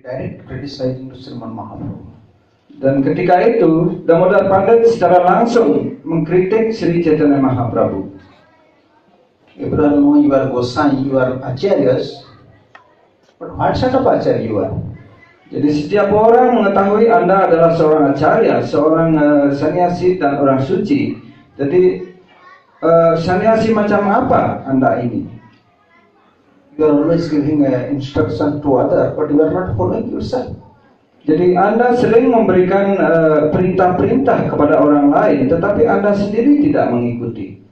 direct criticizing to Sriman Mahaprabhu. Dan ketika itu Damodar Pandit secara langsung mengkritik Sri Chaitanya Mahaprabhu. Everyone know you are Gosai, you are Acharyas, but what sort of Acharya you are? Jadi setiap orang mengetahui Anda adalah seorang Acharya, seorang sannyasi dan orang suci. Jadi sannyasi macam apa Anda ini? You are always giving instruction to other, but you are not following yourself. Jadi Anda sering memberikan perintah-perintah kepada orang lain, tetapi Anda sendiri tidak mengikuti.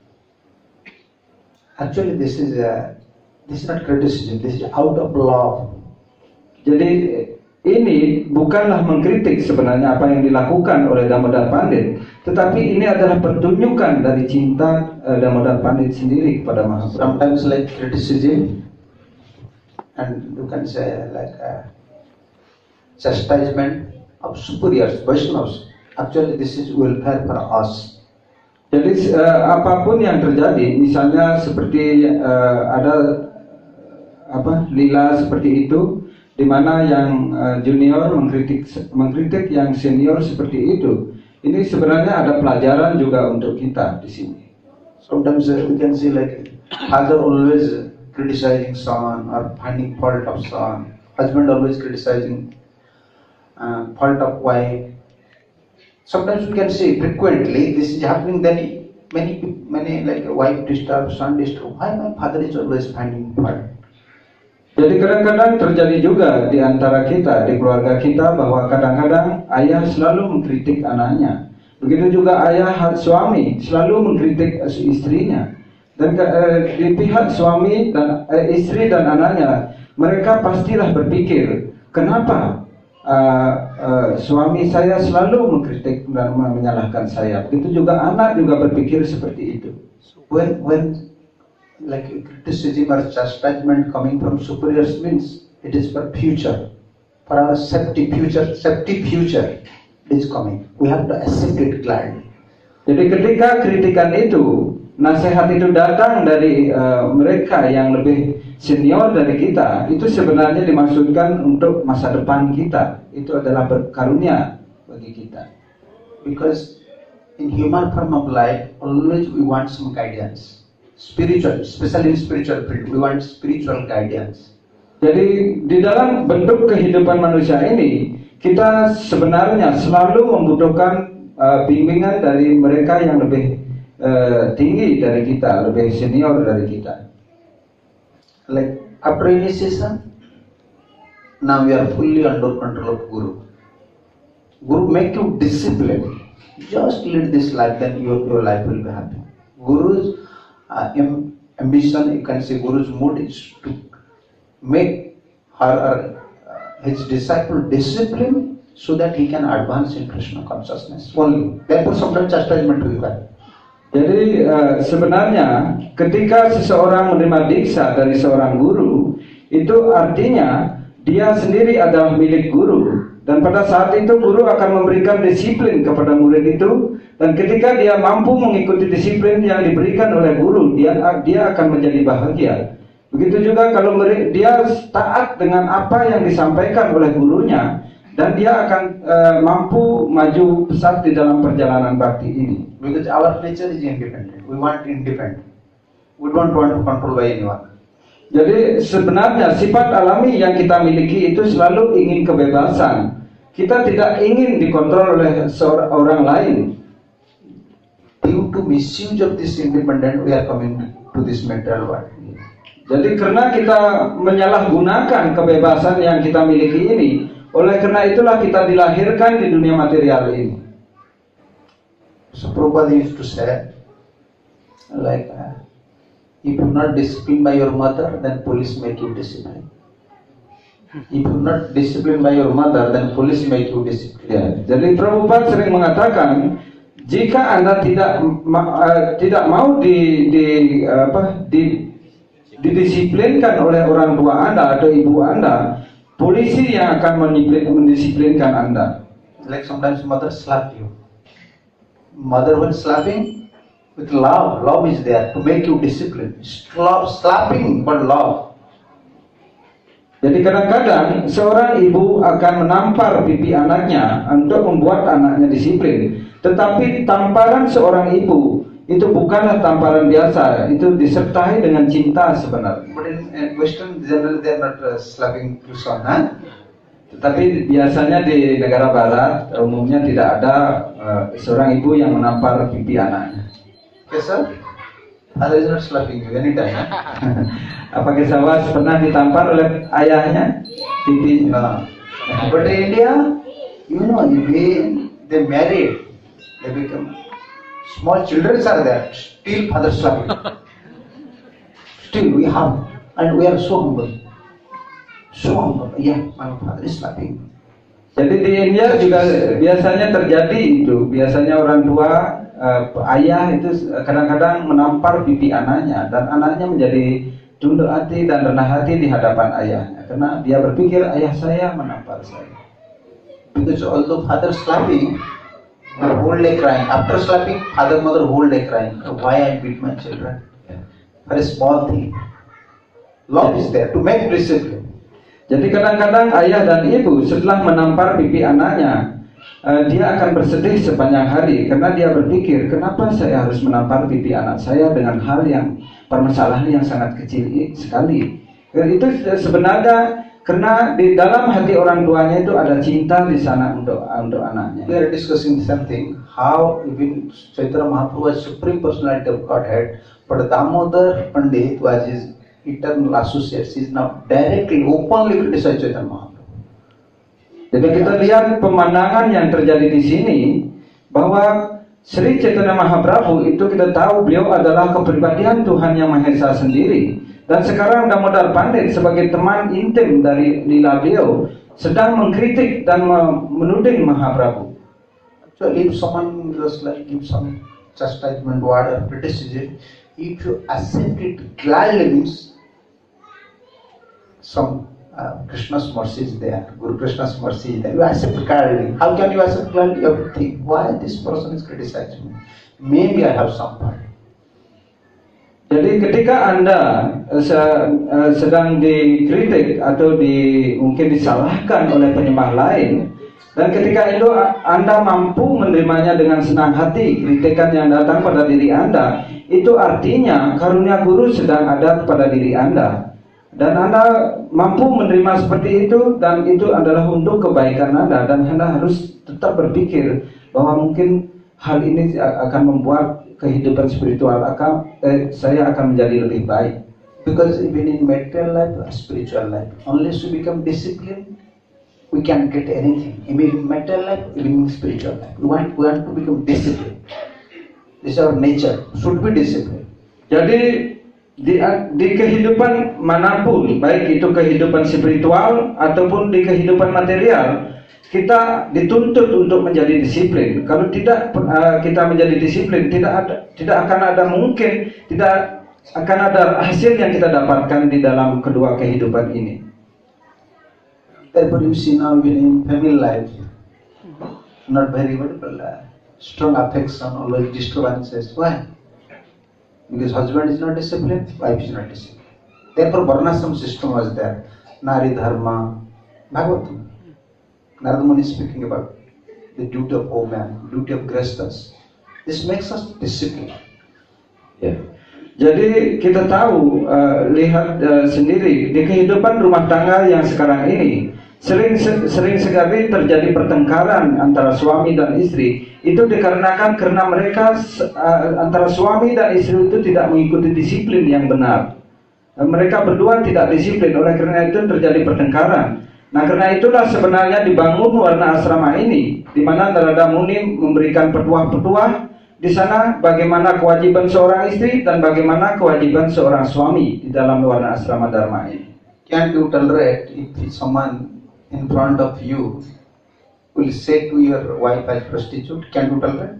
Actually, this is not criticism. This is out of love. Jadi ini bukanlah mengkritik sebenarnya apa yang dilakukan oleh Damodar Pandit, tetapi ini adalah pertunjukan dari cinta Damodar Pandit sendiri kepada Mahaprabhu. Sometimes like criticism, and you can say like chastisement of superiors, Vaishnavas. Actually, this is welfare for us. Jadi apapun yang terjadi, misalnya seperti ada lila seperti itu, di mana yang junior mengkritik yang senior seperti itu. Ini sebenarnya ada pelajaran juga untuk kita di sini. Sometimes we can see like father always criticizing son or finding fault of son, husband always criticizing fault of wife. Sometimes we can see frequently this is happening. Then many like wife disturb, son disturb. Why my father is always finding fault? Jadi kadang-kadang terjadi juga di antara kita, di keluarga kita, bahwa kadang-kadang ayah selalu mengkritik anaknya. Begitu juga ayah suami selalu mengkritik istrinya. Dan di pihak suami dan istri dan anaknya, mereka pastilah berpikir, kenapa suami saya selalu mengkritik dan menyalahkan saya. Begitu juga anak juga berpikir seperti itu. When like criticism or chastisement coming from superiors means it is for future, for our safety future is coming. We have to accept it gladly. Jadi ketika kritikan itu, nasihat itu datang dari mereka yang lebih senior dari kita, itu sebenarnya dimaksudkan untuk masa depan kita. Itu adalah karunia bagi kita. Because in human form of life, always we want some guidance. Spiritual, especially in spiritual field, we want spiritual guidance. Jadi di dalam bentuk kehidupan manusia ini, kita sebenarnya selalu membutuhkan bimbingan dari mereka yang lebih tinggi dari kita, lebih senior dari kita. Like after initiation, now we are fully under control of Guru. Guru make you discipline. Just lead this life, then your life will be happy. Guru's ambition, you can say Guru's mood is to make his disciple discipline so that he can advance in Krishna consciousness only. Therefore sometimes chastisement will come. Jadi sebenarnya ketika seseorang menerima diksa dari seorang guru, itu artinya dia sendiri adalah milik guru. Dan pada saat itu guru akan memberikan disiplin kepada murid itu. Dan ketika dia mampu mengikuti disiplin yang diberikan oleh guru, dia akan menjadi bahagia. Begitu juga kalau dia taat dengan apa yang disampaikan oleh gurunya, dan dia akan mampu maju pesat di dalam perjalanan bakti ini. Because our nature is independent. We want independent. We don't want to control by anyone. Jadi sebenarnya sifat alami yang kita miliki itu selalu ingin kebebasan. Kita tidak ingin dikontrol oleh orang lain. Due to misuse of this independence, we are coming to this material world. Jadi karena kita menyalahgunakan kebebasan yang kita miliki ini, oleh karena itulah kita dilahirkan di dunia material ini. So Prabhupada used to say, like, if you not disciplined by your mother, then police make you disciplined. If you not disciplined by your mother, then police make you disciplined. Ya, jadi Prabhupada sering mengatakan, jika Anda tidak mau didisiplinkan oleh orang tua Anda atau ibu Anda, polisi yang akan mendisiplinkan Anda. Like sometimes mother slap you. Mother when slapping with love is there to make you disciplined. Slapping but love. Jadi kadang-kadang seorang ibu akan menampar pipi anaknya untuk membuat anaknya disiplin. Tetapi tamparan seorang ibu itu bukanlah tamparan biasa, itu disertai dengan cinta sebenarnya. But in Western, generally they are not slapping to son, huh? Tetapi biasanya di negara Barat umumnya tidak ada seorang ibu yang menampar pipi anaknya. Yes, sir. Father is not slapping you anytime, huh? Apakah Sawas pernah ditampar oleh ayahnya pipinya? But in India, you know, when they married, they become small children are there. Still father slapping. Still we have, and we are so humble. So humble. Yeah, my father is slapping. Jadi di India juga biasanya terjadi itu. Biasanya orang tua ayah itu kadang-kadang menampar pipi anaknya, dan anaknya menjadi tunduk hati dan rendah hati di hadapan ayahnya karena dia berpikir ayah saya menampar saya. Because although father slapping, the whole day crying. After slapping, father mother whole day crying. Why I beat my children? For a small thing. Love is there to make discipline. Jadi kadang-kadang ayah dan ibu setelah menampar pipi anaknya, dia akan bersedih sepanjang hari karena dia berpikir, kenapa saya harus menampar pipi anak saya dengan hal yang permasalahan yang sangat kecil sekali. Dan itu sebenarnya karena di dalam hati orang tuanya itu ada cinta di sana untuk anaknya. We are discussing something how even Chaitanya Mahaprabhu was Supreme Personality of Godhead, but Damodar Pandit was his eternal associate. He is now directly, openly criticize Chaitanya Mahaprabhu. Jadi kita lihat pemandangan yang terjadi di sini bahwa Sri Chaitanya Mahaprabhu itu kita tahu beliau adalah kepribadian Tuhan Yang Maha Esa sendiri. Dan sekarang Damodar Pandit sebagai teman intim dari lila beliau sedang mengkritik dan menuding Mahaprabhu. Actually, if someone just like give some chastisement word or criticism, if you accept it gladly, means some Krishna's mercy is there, Guru Krishna's mercy is there. You accept gladly. How can you accept gladly? You have to think, why this person is criticizing me? Maybe I have some part. Jadi ketika Anda sedang dikritik atau mungkin disalahkan oleh penyembah lain, dan ketika itu Anda mampu menerimanya dengan senang hati, kritikan yang datang pada diri Anda, itu artinya karunia guru sedang ada pada diri Anda. Dan Anda mampu menerima seperti itu, dan itu adalah untuk kebaikan Anda, dan Anda harus tetap berpikir bahwa mungkin hal ini akan membuat kehidupan spiritual saya akan menjadi lebih baik. Because even in material life or spiritual life, unless we become disciplined, we can't get anything. Even in material life, even in spiritual life, we want to become disciplined. This is our nature. Should be disciplined. Jadi di kehidupan manapun, baik itu kehidupan spiritual ataupun di kehidupan material, kita dituntut untuk menjadi disiplin. Kalau tidak kita menjadi disiplin, tidak akan ada hasil yang kita dapatkan di dalam kedua kehidupan ini. Therefore, you see now even in family life, not very strong affection, always disturbances. Why? Because husband is not disciplined, wife is not disciplined. Therefore, Varnashram system was there. Nari Dharma, Bhagavatam. Narada Muni is speaking about the duty of woman, duty of grihasthas. This makes us disciplined. Ya. Jadi kita tahu, lihat sendiri di kehidupan rumah tangga yang sekarang ini sering sekali terjadi pertengkaran antara suami dan istri. Itu dikarenakan karena mereka antara suami dan istri itu tidak mengikuti disiplin yang benar. Mereka berdua tidak disiplin, oleh karena itu terjadi pertengkaran. Nah, karena itulah sebenarnya dibangun warna asrama ini, di mana Narada Muni memberikan petuah-petuah di sana bagaimana kewajiban seorang istri dan bagaimana kewajiban seorang suami di dalam warna asrama Dharma ini. Can't you tolerate if someone in front of you will say to your wife as prostitute? Can't you tolerate?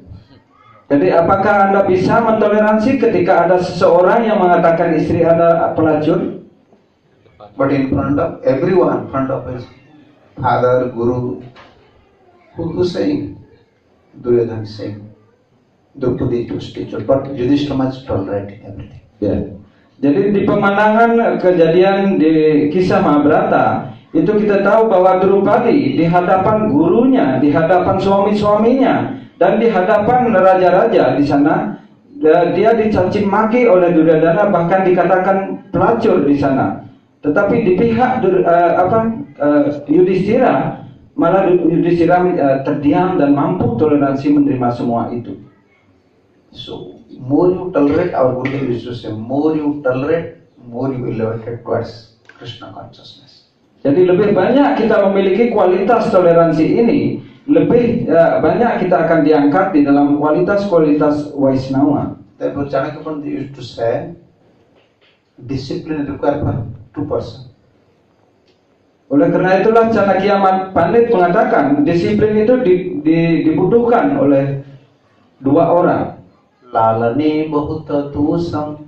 Jadi apakah Anda bisa mentoleransi ketika ada seseorang yang mengatakan istri Anda pelacur? But in front of everyone, in front of his father, guru, who's saying? Duryodhana is saying, Draupadi is prostitute, but Yudhishthira is tolerating everything. Ya. Jadi di pemandangan kejadian di kisah Mahabharata itu kita tahu bahwa Drupadi di hadapan gurunya, di hadapan suami-suaminya, dan di hadapan raja-raja di sana, dia dicaci maki oleh Duryodhana, bahkan dikatakan pelacur di sana. Tetapi di pihak Yudhishthira, malah Yudhishthira terdiam dan mampu toleransi menerima semua itu. So, more you tolerate, our Gurudev used to say, more you tolerate, more you will elevate towards Krishna consciousness. Jadi lebih banyak kita memiliki kualitas toleransi ini, lebih banyak kita akan diangkat di dalam kualitas-kualitas Vaishnava. Therefore, Chanakya Pandit used to say, discipline required for 2%. Oleh karena itulah Chanakya Pandit mengatakan disiplin itu dibutuhkan oleh 2 orang. Lalane bahuta tusam,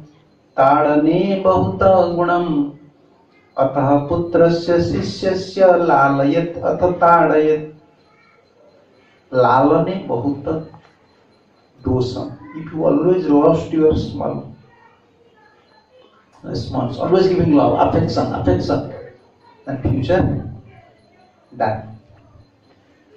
tadane bahuta gunam, atah putrasya sisyasya lalayat atha tadayat. Lalane bahuta dosam. If you always lost your small, always giving love, affection, then future done.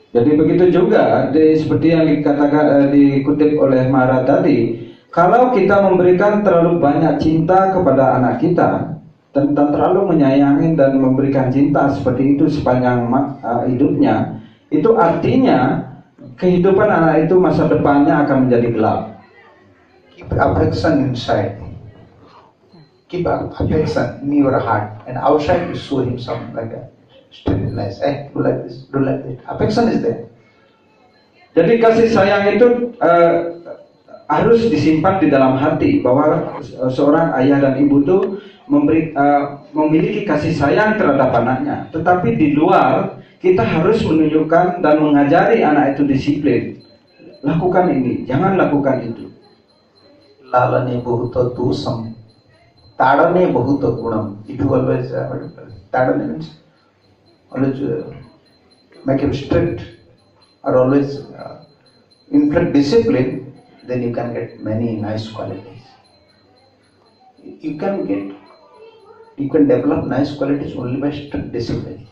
Jadi begitu juga seperti yang dikatakan dikutip oleh Maharaj tadi, kalau kita memberikan terlalu banyak cinta kepada anak kita dan terlalu menyayangi dan memberikan cinta seperti itu sepanjang hidupnya, itu artinya kehidupan anak itu masa depannya akan menjadi gelap. Keep affection inside. Keep affection in your heart, and outside you show him something like that. Nice. Do like this, do like that. Affection is there. Jadi kasih sayang itu harus disimpan di dalam hati, bahwa seorang ayah dan ibu itu memiliki kasih sayang terhadap anaknya. Tetapi di luar kita harus menunjukkan dan mengajari anak itu disiplin. Lakukan ini, jangan lakukan itu. Lalane bahuta dosam, tadane bahuta gunam. If you always tadane means always make him strict, or always inflict discipline, then you can get many nice qualities. You can develop nice qualities only by strict discipline.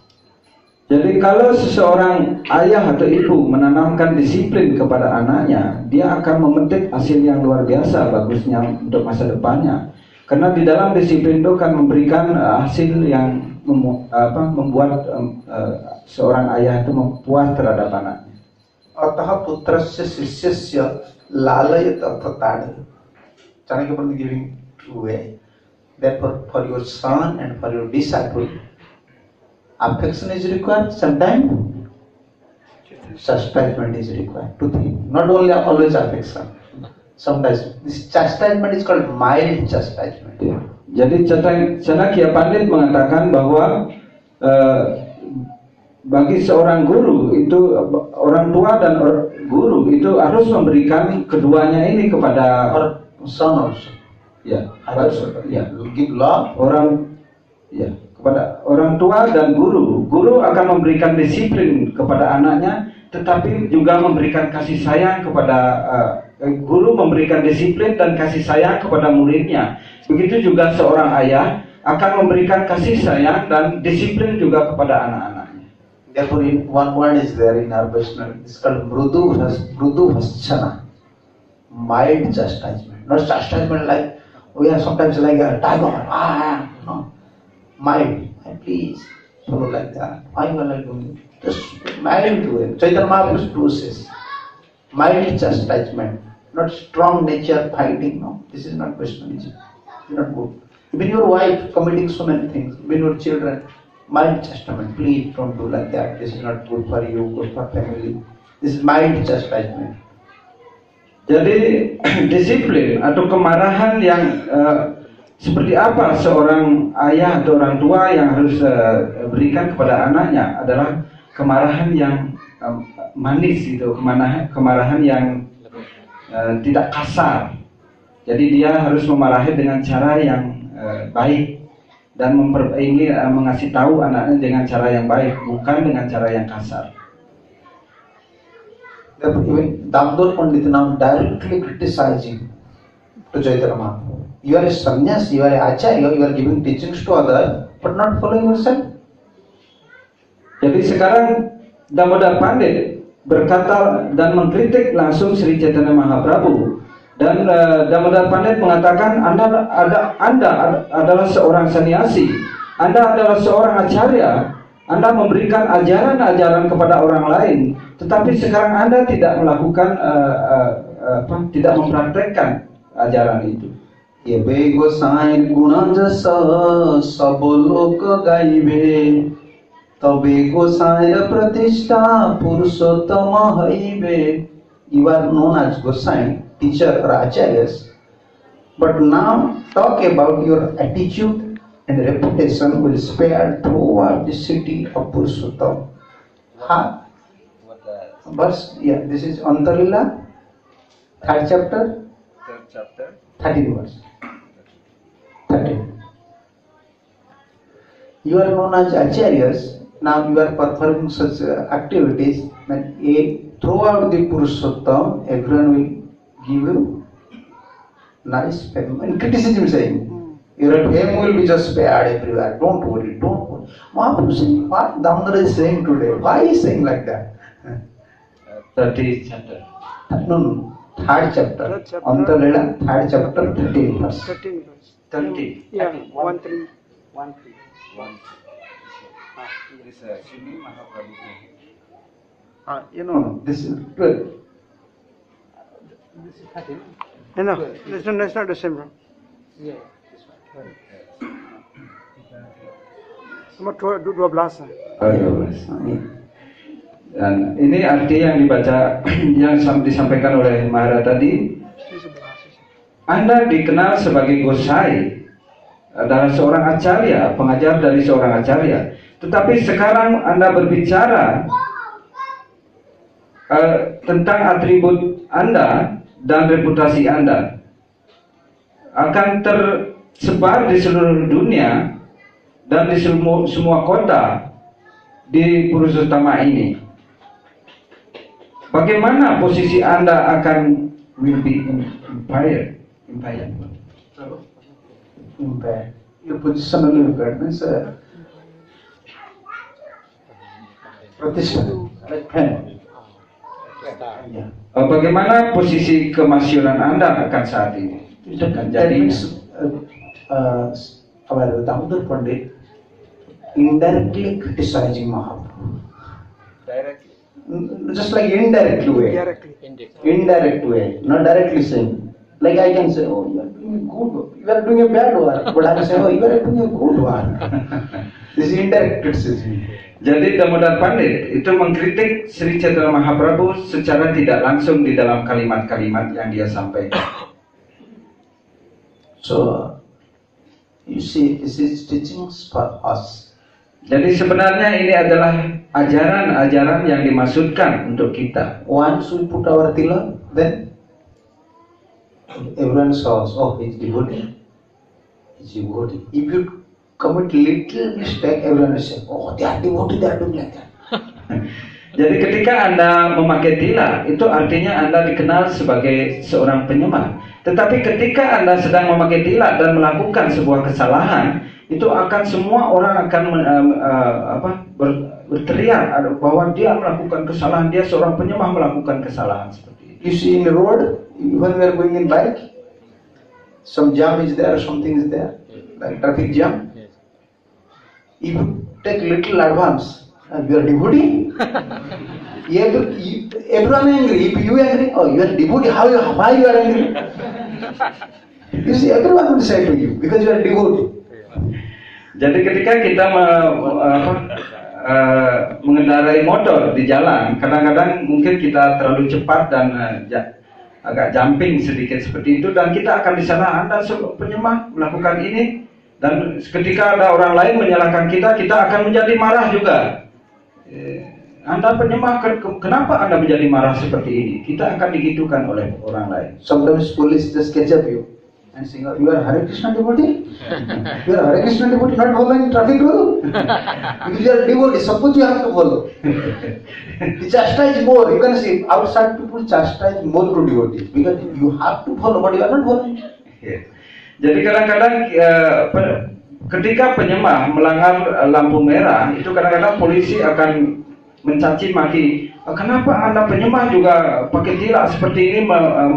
Jadi kalau seseorang ayah atau ibu menanamkan disiplin kepada anaknya, dia akan memetik hasil yang luar biasa bagusnya untuk masa depannya. Karena di dalam disiplin itu akan memberikan hasil yang membuat seorang ayah itu puas terhadap anaknya. Ataha putrasya sisyasya lalayat atha. Chanakya Pandit giving way. Therefore, for your son and for your disciple, affection is required. Sometimes chastisement is required. 2 things. Not only always affection. Sometimes this chastisement is called mild chastisement. Jadi Chanakya Pandit mengatakan bahwa bagi seorang guru itu, orang tua dan guru itu harus memberikan keduanya ini kepada son also. Ya, Give love. Kepada orang tua dan guru. Guru akan memberikan disiplin kepada anaknya, tetapi juga memberikan kasih sayang kepada guru, memberikan disiplin dan kasih sayang kepada muridnya. Begitu juga seorang ayah akan memberikan kasih sayang dan disiplin juga kepada anak-anaknya. Therefore, in one word is there in our Vaishnava, it's called mrudu bhaschana, mild chastisement. Not chastisement like we are sometimes like a tiger. No, mild. Please follow like that. I will like doing just mild way. Chaitanya Mahaprabhu's process, mild chastisement, not strong nature fighting. No, this is not Vaishnavism. It's not good. Even your wife committing so many things, even your children, mild chastisement. Please don't do like that. This is not good for you, good for family. This is mild chastisement. Jadi disiplin atau kemarahan yang seperti apa seorang ayah atau orang tua yang harus berikan kepada anaknya adalah kemarahan yang manis, gitu, kemarahan yang tidak kasar. Jadi dia harus memarahi dengan cara yang baik dan ingin mengasih tahu anaknya dengan cara yang baik, bukan dengan cara yang kasar. Even Damodar Pandit now directly criticizing to Chaitanya Mahaprabhu. You are a sannyas, you are a acharya, you are giving teachings to others, but not following yourself. Jadi sekarang Damodar Pandit berkata dan mengkritik langsung Sri Chaitanya Mahaprabhu. Dan Damodar Pandit mengatakan Anda adalah seorang sannyasi, Anda adalah seorang acharya, Anda memberikan ajaran-ajaran kepada orang lain, tetapi sekarang Anda tidak melakukan, tidak mempraktekkan ajaran itu. Ebe gosain guna jasa sabolok gaibe, tabe gosain pratishtha purushottama haibe. You are known as Gosain, teacher or acharyas, but now talk about your attitude and reputation will spread throughout the city of Purushottam. Verse, yeah, this is Antarlila, 3rd chapter, 13th verse. 13. You are known as acharyas. Now you are performing such activities that throughout the Purushottam, everyone will give you nice fame. And criticism saying, your fame will be just spared everywhere. Don't worry, don't worry. Mahaprabhu saying, what Damodar is saying today? Why is saying like that? 30th chapter. No, 3rd chapter. Antarlila, 3rd chapter, 13th verse. 13 verse. 30. Yeah, 1-3. 1-3. This Sri Mahaprabhu. You know, this is 12. This is 13. No, that's not the same, bro. Yeah. Nomor 12. Dan ini arti yang dibaca yang disampaikan oleh Mahara tadi. Anda dikenal sebagai Gosai, adalah seorang acarya, pengajar dari seorang acarya. Tetapi sekarang Anda berbicara tentang atribut Anda dan reputasi Anda akan tersebar di seluruh dunia dan di semua kota di Purushottama ini. Bagaimana posisi Anda akan will be impaired? Your position will be impaired means pratishtha, like pen. Yeah. Bagaimana posisi kemasyhuran Anda akan saat ini? That means our Damodar Pandit indirectly criticizing Mahaprabhu. Directly. Just like indirect way. Indirect way, not directly saying. Like I can say, oh, you are doing a good work. You are doing a bad work. But I can say, oh, you are doing a good work. This is indirect criticism. Jadi Damodar Pandit itu mengkritik Sri Chaitanya Mahaprabhu secara tidak langsung di dalam kalimat-kalimat yang dia sampaikan. So, you see, this is teachings for us. Jadi sebenarnya ini adalah ajaran-ajaran yang dimaksudkan untuk kita. Once we put our tilak, then everyone saws, oh, it's devotee. It's devotee. If you commit little mistake, everyone will say, oh, they are devotee, they are doing like that. Jadi ketika Anda memakai tilak, itu artinya Anda dikenal sebagai seorang penyembah. Tetapi ketika Anda sedang memakai tilak dan melakukan sebuah kesalahan, itu akan semua orang akan berteriak bahwa dia melakukan kesalahan, dia seorang penyembah melakukan kesalahan seperti itu. You see in the road, when we are going in bike, some jam is there, something is there, like traffic jam. If you take little advance, you are devotee. Everyone angry. If you angry, oh, you are devotee. Why you are angry? You see, everyone will say to you because you are devotee. Jadi ketika kita mengendarai motor di jalan, kadang-kadang mungkin kita terlalu cepat dan agak jumping sedikit seperti itu, dan kita akan disalah, Anda penyembah melakukan ini, dan ketika ada orang lain menyalahkan kita, kita akan menjadi marah juga. Anda penyembah, kenapa Anda menjadi marah seperti ini? Kita akan digitukan oleh orang lain. Sometimes police just catch up you and say, you are Hare Krishna devotee? You are Hare Krishna devotee, not following traffic rule? Because you are devotee, suppose you have to follow. The chastise more, you can see outside people chastise more to devotees because you have to follow, but you are not following. Yeah. Jadi kadang-kadang ketika penyembah melanggar lampu merah, itu kadang-kadang polisi akan mencaci maki, kenapa Anda penyembah juga pakai tilak seperti ini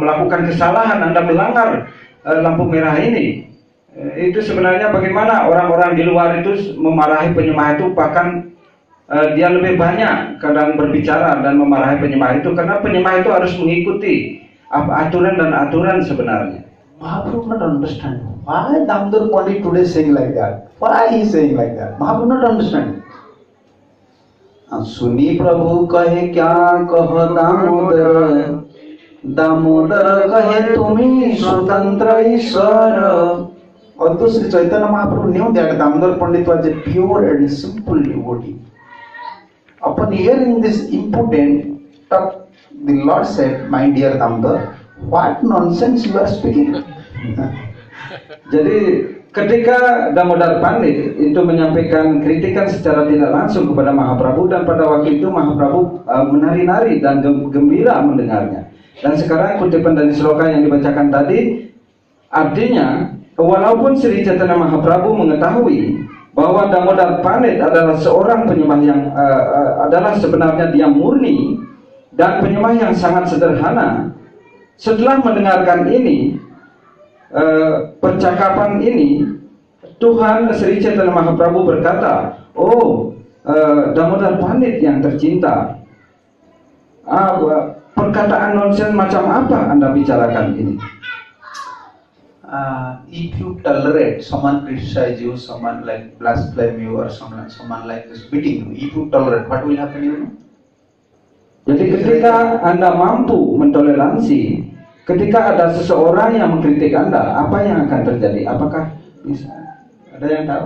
melakukan kesalahan, Anda melanggar lampu merah ini. Itu sebenarnya bagaimana orang-orang di luar itu memarahi penyembah itu, bahkan dia lebih banyak kadang berbicara dan memarahi penyembah itu, karena penyembah itu harus mengikuti aturan dan aturan sebenarnya. Mahaprabhu not understand why Damodar Pandit today saying like that. Why he saying like that? Mahaprabhu not understand. सुनी प्रभु कहे क्या कह दामोदर, दामोदर कहे तुम्ही स्वतंत्र ईश्वर. Although Sri Chaitanya Mahaprabhu knew that Damodar Pandit was a pure and simple devotee, upon hearing this impudent talk, the Lord said, "My dear Damodar, what nonsense you are speaking." Jadi ketika Damodar Pandit itu menyampaikan kritikan secara tidak langsung kepada Mahaprabhu, dan pada waktu itu Mahaprabhu menari-nari dan gembira mendengarnya. Dan sekarang kutipan dari sloka yang dibacakan tadi, artinya walaupun Sri Chaitanya Mahaprabhu mengetahui bahwa Damodar Pandit adalah seorang penyembah yang adalah sebenarnya dia murni dan penyembah yang sangat sederhana, setelah mendengarkan ini percakapan ini, Tuhan Sri Chaitanya Mahaprabhu berkata, "Oh, Damodar Pandit yang tercinta, perkataan nonsen macam apa Anda bicarakan ini?" If you tolerate someone criticize you, someone like blaspheme you, or someone like this beating you, if you tolerate, what will happen? You know? Jadi ketika Anda mampu mentoleransi, ketika ada seseorang yang mengkritik Anda, apa yang akan terjadi? Apakah bisa? Ada yang tahu?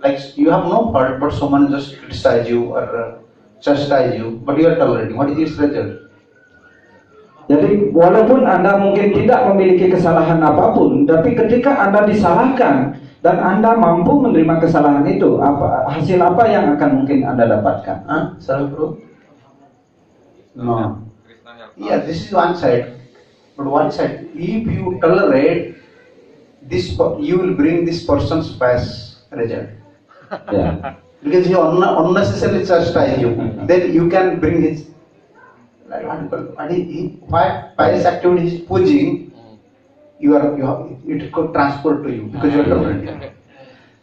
Like you have no fault, but someone just criticize you or chastise you, but you are tolerating. What is its result? Jadi walaupun Anda mungkin tidak memiliki kesalahan apapun, tapi ketika Anda disalahkan dan Anda mampu menerima kesalahan itu, hasil apa yang akan mungkin Anda dapatkan? Sorry bro? No. Yeah, this is one side. But one side, if you tolerate this, you will bring this person's best result. Yeah. Because he unnecessarily chastise you, then you can bring his what pious activity is pushing. It could transfer to you because you are tolerating.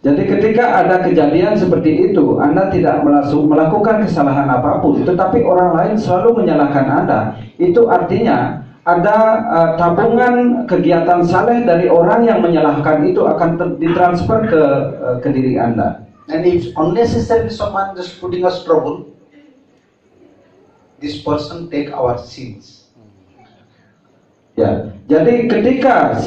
Jadi ketika ada kejadian seperti itu, Anda tidak melakukan kesalahan apapun, tetapi orang lain selalu menyalahkan Anda, itu artinya ada tabungan kegiatan saleh dari orang yang menyalahkan itu akan ditransfer ke diri Anda. And if unnecessarily someone just putting us trouble, this person take our sins. Ya, jadi ketika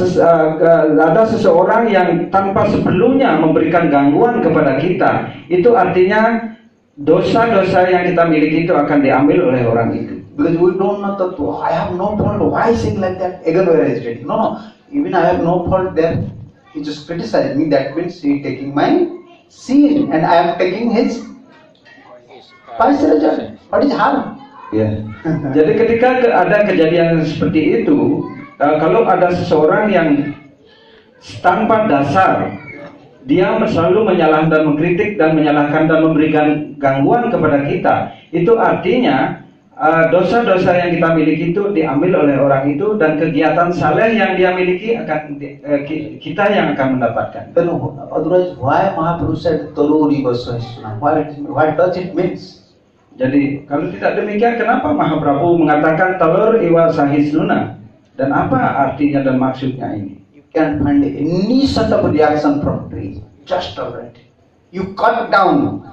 ada seseorang yang tanpa sebelumnya memberikan gangguan kepada kita, itu artinya dosa-dosa yang kita miliki itu akan diambil oleh orang itu. Because we don't know that I have no fault. Why saying like that? Again, we are hesitating. No. Even I have no fault there. He just criticized me. That means he taking my sin, and I am taking his pious result. What is harm? Ya. Jadi ketika ada kejadian seperti itu, kalau ada seseorang yang tanpa dasar dia selalu menyalahkan dan mengkritik dan menyalahkan dan memberikan gangguan kepada kita, itu artinya dosa-dosa yang kita miliki itu diambil oleh orang itu, dan kegiatan saleh yang dia miliki akan kita yang akan mendapatkan. Otherwise, why Mahaprabhu said Taruri Vasvasana? What does it means? Jadi kalau tidak demikian, kenapa Mahaprabhu mengatakan talur iwa sahisnuna, dan apa artinya dan maksudnya ini? You can find any sort of reaction from tree, just tolerate. You cut down,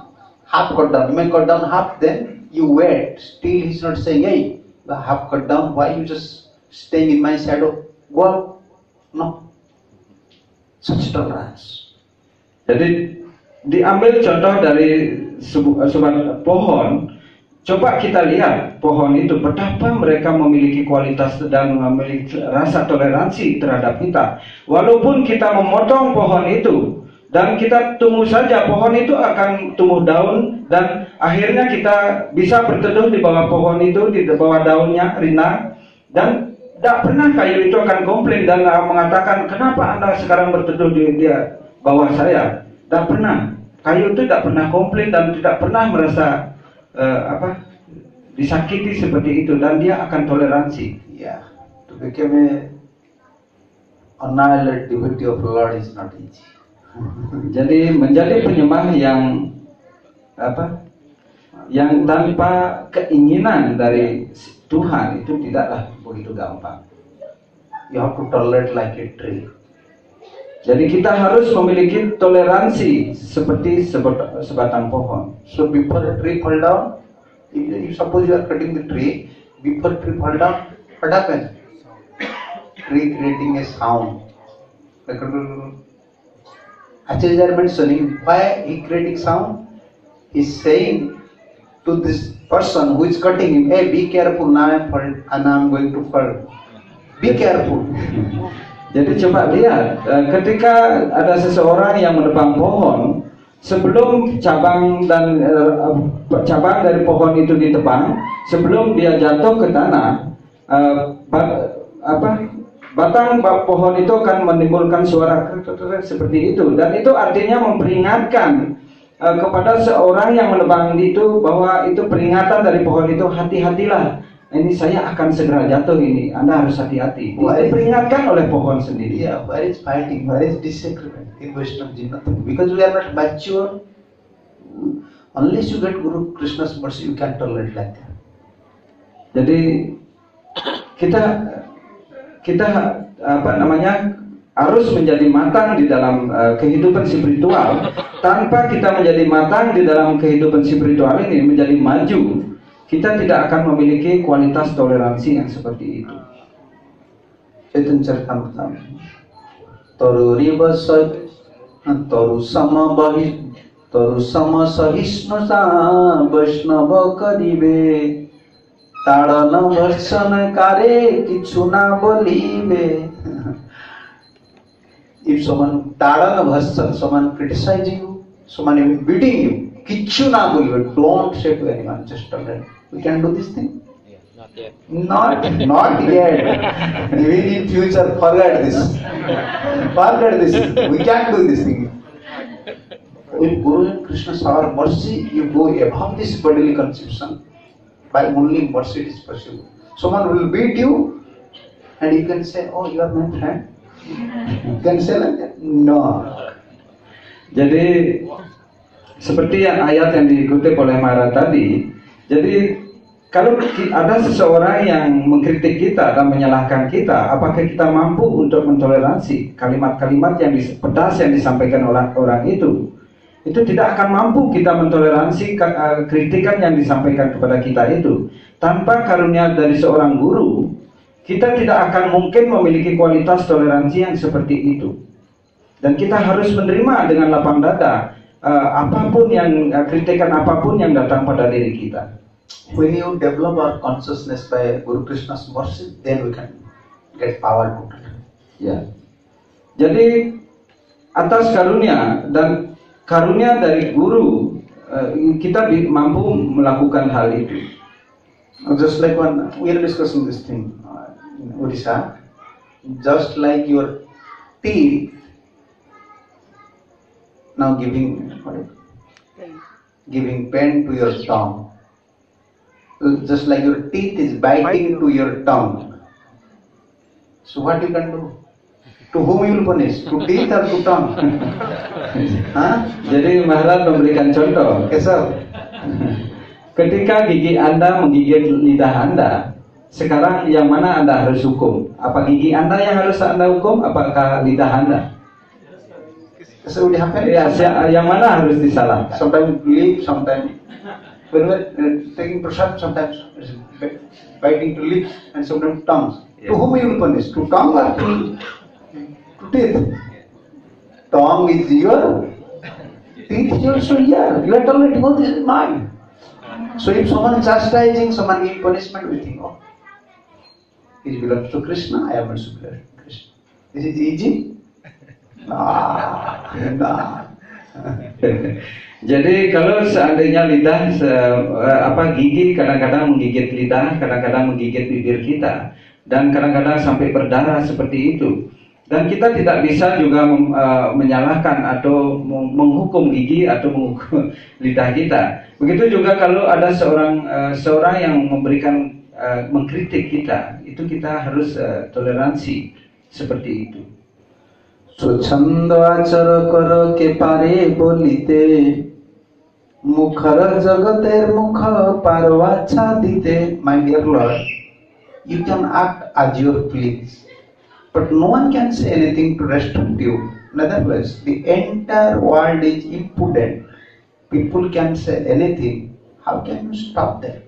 half cut down. You may cut down half, then you wait. Still he's not saying, hey, the half cut down, why you just staying in my shadow? Go out. No. Such tolerance. Jadi diambil contoh dari sebuah pohon. Coba kita lihat pohon itu, betapa mereka memiliki kualitas dan memiliki rasa toleransi terhadap kita. Walaupun kita memotong pohon itu dan kita tunggu saja pohon itu akan tumbuh daun, dan akhirnya kita bisa berteduh di bawah pohon itu, di bawah daunnya rindang, dan tidak pernah kayu itu akan komplain dan mengatakan kenapa Anda sekarang berteduh di bawah saya. Tidak pernah. Kayu itu tidak pernah komplain dan tidak pernah merasa disakiti seperti itu, dan dia akan toleransi. Yeah, to become a annihilated devotee of Lord is not easy. Jadi menjadi penyembah yang yang tanpa keinginan dari Tuhan itu tidaklah begitu gampang. You have to tolerate like a tree. Jadi kita harus memiliki toleransi seperti sebatang pohon. So before the tree fall down, if suppose you are cutting the tree, before tree fall down, what happens? Tree creating a sound. Actually, they are mentioning why he creating sound. He's saying to this person who is cutting him, hey, be careful, now I'm going to fall. Be careful. Jadi coba lihat, ketika ada seseorang yang menebang pohon, sebelum cabang dari pohon itu ditebang, sebelum dia jatuh ke tanah, batang pohon itu akan menimbulkan suara seperti itu, dan itu artinya memperingatkan kepada seorang yang menebang itu bahwa itu peringatan dari pohon itu, hati-hatilah. Ini saya akan segera jatuh ini. Anda harus hati-hati. Diperingatkan oleh pohon sendiri. Yeah, where is fighting? Where is disagreement? In Vaishnava nothing. Because we are not mature. Unless you get Guru Krishna's mercy, you can't tolerate like that. Jadi kita harus menjadi matang di dalam kehidupan spiritual. Tanpa kita menjadi matang di dalam kehidupan spiritual ini, menjadi maju, kita tidak akan memiliki kualitas toleransi yang seperti itu. Chaitanya Charitamrita. Taru riva taru sama sahisnuta Vaishnava karibe Tadana bharsana kare kichu na bolibe. If someone tadana bharsana, someone criticizing you, someone beating you, kichu na bolibe, don't say to anyone, just tolerate. We can do this thing? Not yet. Not yet. Even in future, forget this. Forget this. We can't do this thing. With Guru and Krishna's our mercy, you go above this bodily conception. By only mercy it is possible. Someone will beat you, and you can say, "Oh, you are my friend." You can say like that? No. Jadi seperti ayat yang dikutip oleh Maharaj tadi. Jadi kalau ada seseorang yang mengkritik kita dan menyalahkan kita, apakah kita mampu untuk mentoleransi kalimat-kalimat yang pedas yang disampaikan oleh orang itu? Itu tidak akan mampu kita mentoleransi kritikan yang disampaikan kepada kita itu. Tanpa karunia dari seorang guru, kita tidak akan mungkin memiliki kualitas toleransi yang seperti itu. Dan kita harus menerima dengan lapang dada apapun yang kritikan apapun yang datang pada diri kita. When you develop our consciousness by Guru Krishna's mercy, then we can get power to it. Ya. Jadi atas karunia dan karunia dari guru, kita mampu melakukan hal itu. Just like when we are discussing this thing in Odisha, just like your teeth now giving pain to your tongue. Just like your teeth is biting to your tongue. So what you can do? To whom you will punish? To teeth or to tongue? Jadi Maharaj memberikan contoh. Kesal. Ketika gigi Anda menggigit lidah Anda, sekarang yang mana Anda harus hukum? Apa gigi Anda yang harus Anda hukum? Apakah lidah Anda? So what happen? Ya, yang mana harus disalahkan? Sometimes lip, sometimes when we are taking prasad, sometimes biting to lips and sometimes tongues. Yes. To whom you will punish? To tongue or to teeth? Tongue is your, teeth is also here. You are told all this is mine. So if someone is chastising, someone giving punishment, we think, oh, it belongs to Krishna, I am also belongs to Krishna. Is it easy? Nah. Jadi kalau seandainya lidah gigi kadang-kadang menggigit lidah, kadang-kadang menggigit bibir kita, dan kadang-kadang sampai berdarah seperti itu. Dan kita tidak bisa juga menyalahkan atau menghukum gigi atau menghukum lidah kita. Begitu juga kalau ada seorang yang memberikan mengkritik kita, itu kita harus toleransi seperti itu. स्वच्छंद आचर कर के पारे बोलिते मुखर जगतेर मुख पारवाच्छा दिते. My dear Lord, you can act as your please, but no one can say anything to restrict you. In other words, the entire world is impudent. People can say anything. How can you stop them?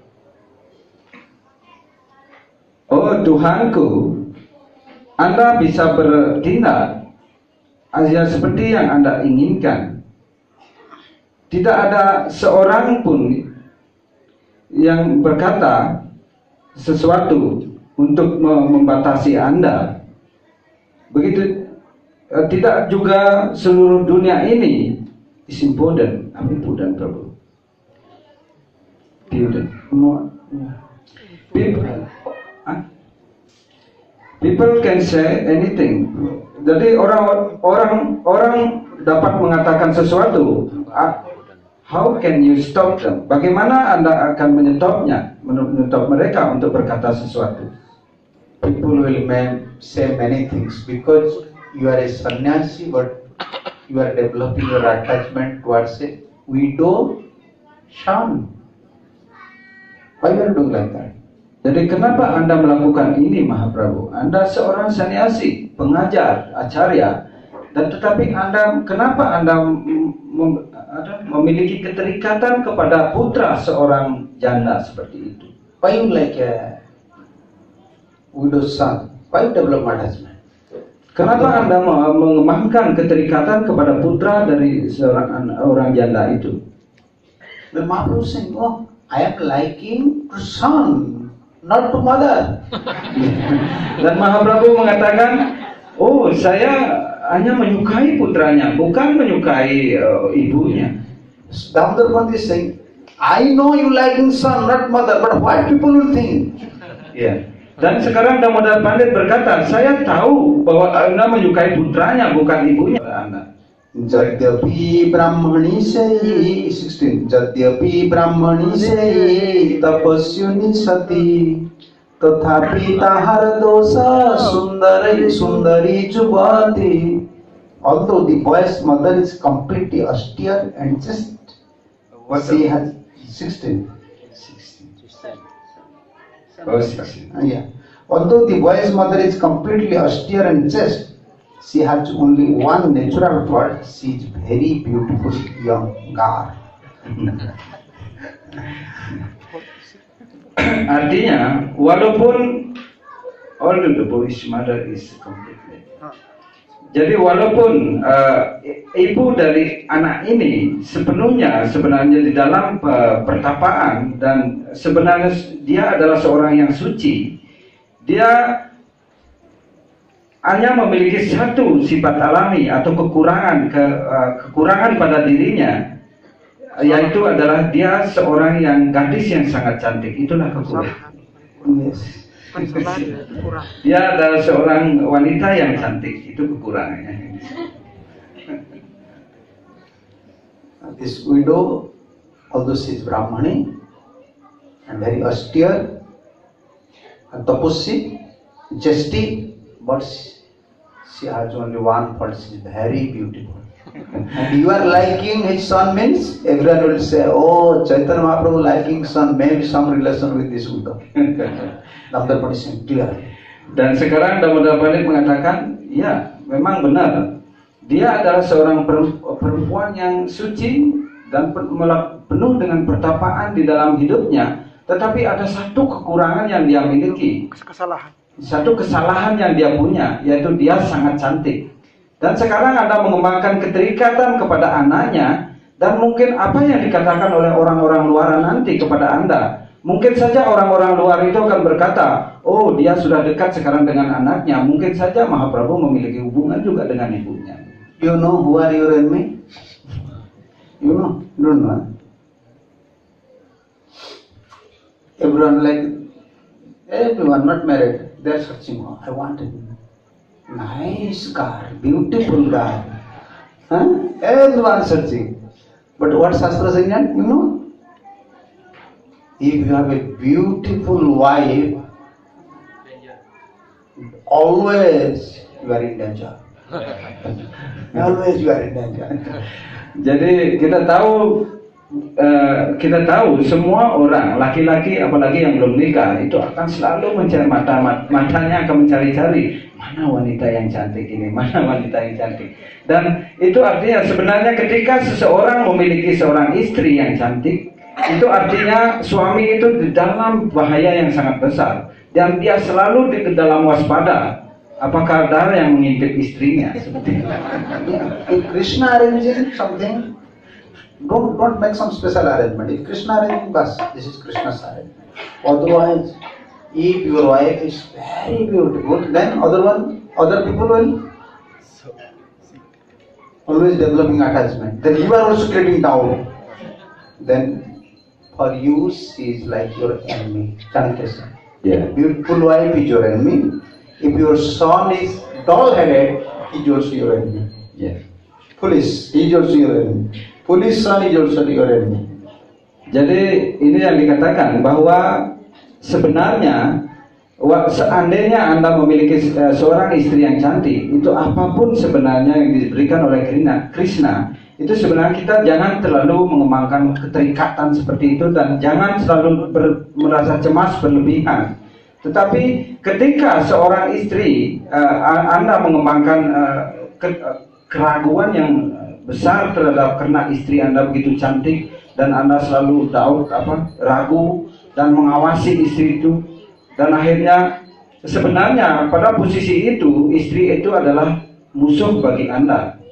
Oh Tuhanku, Anda bisa bertindak seperti yang Anda inginkan. Tidak ada seorang pun yang berkata sesuatu untuk membatasi Anda. Begitu tidak juga seluruh dunia ini is impudent. Apa impudent, Prabhu? Impudent. People can say anything. Jadi orang dapat mengatakan sesuatu. How can you stop them? Bagaimana Anda akan menyetop mereka untuk berkata sesuatu? People will say many things because you are a sannyasi, but you are developing your attachment towards a widow son. Why you are doing like that? Jadi kenapa Anda melakukan ini, Mahaprabhu? Anda seorang sannyasi, pengajar, acarya, dan tetapi kenapa Anda memiliki keterikatan kepada putra seorang janda seperti itu? Why you like a widow son? Why you develop attachment? Kenapa Anda mengembangkan keterikatan kepada putra dari orang janda itu? The Mahaprabhu saying, oh, I am liking to son, not to mother. Dan Mahaprabhu mengatakan, oh saya hanya menyukai putranya, bukan menyukai ibunya. Damodar Pandit is saying, I know you liking son, not mother, but what people will think? Ya. Dan sekarang Damodar Pandit berkata, saya tahu bahwa Anda menyukai putranya, bukan ibunya. Anda. Jadyapi brahmani sei 16. Jadyapi brahmani sei tapasyuni sati tathapi tahar dosa sundari juvati. Although the boy's mother is completely austere and just, she has 16. Oh, 16. Yeah. Although the boy's mother is completely austere and chaste, she has only one natural fault. She is very beautiful young girl. Artinya, walaupun although the boy's mother is completely, jadi walaupun ibu dari anak ini sebenarnya di dalam pertapaan dan sebenarnya dia adalah seorang yang suci, dia hanya memiliki satu sifat alami atau kekurangan pada dirinya, yaitu adalah dia seorang yang gadis yang sangat cantik. Itulah kekurangan. Yes. Dia adalah seorang wanita yang cantik. Itu kekurangannya. This widow, although she is Brahmani and very austere and tapasya, chastity, but she has only one fault. She is very beautiful. And you are liking his son means everyone will say, oh, Chaitanya Mahaprabhu liking son, maybe some relation with this widow. Damodar Pandit is clear. Dan sekarang Damodar Pandit mengatakan, ya, memang benar. Dia adalah seorang perempuan yang suci dan penuh dengan pertapaan di dalam hidupnya. Tetapi ada satu kekurangan yang dia miliki. Satu kesalahan yang dia punya, yaitu dia sangat cantik. Dan sekarang Anda mengembangkan keterikatan kepada anaknya, dan mungkin apa yang dikatakan oleh orang-orang luar nanti kepada Anda, mungkin saja orang-orang luar itu akan berkata, oh dia sudah dekat sekarang dengan anaknya, mungkin saja Mahaprabhu memiliki hubungan juga dengan ibunya. You know who are your enemy? You know? Don't know. Everyone not married. They're searching. Oh, I want a nice car, beautiful car. Huh? Everyone searching. But what Shastra saying? You know, if you have a beautiful wife, always you are in danger. Always you are in danger. Jadi kita tahu semua orang laki-laki apalagi yang belum nikah itu akan selalu mencari matanya akan mencari-cari mana wanita yang cantik ini, mana wanita yang cantik. Dan itu artinya sebenarnya ketika seseorang memiliki seorang istri yang cantik, itu artinya suami itu di dalam bahaya yang sangat besar dan dia selalu di dalam waspada. Apakah ada yang mengintip istrinya seperti itu? If Krishna arranging something, don't make some special arrangement. If Krishna arranging, bas, this is Krishna's arrangement. Otherwise, if your wife is very beautiful, then other people will always developing attachment. Then you are also getting down. Then for you, she is like your enemy. Chanakya. Yeah. Beautiful wife is your enemy. If your son is dull-headed, he is also your enemy. Yeah. Foolish, he is also your enemy. Foolish son is also your enemy. Jadi ini yang dikatakan bahwa sebenarnya seandainya Anda memiliki seorang istri yang cantik, itu apapun sebenarnya yang diberikan oleh Krishna, itu sebenarnya kita jangan terlalu mengembangkan keterikatan seperti itu dan jangan selalu merasa cemas berlebihan. Tetapi ketika seorang istri Anda mengembangkan keraguan yang besar terhadap karena istri Anda begitu cantik dan Anda selalu ragu dan mengawasi istri itu, dan akhirnya sebenarnya pada posisi itu istri itu adalah musuh bagi Anda.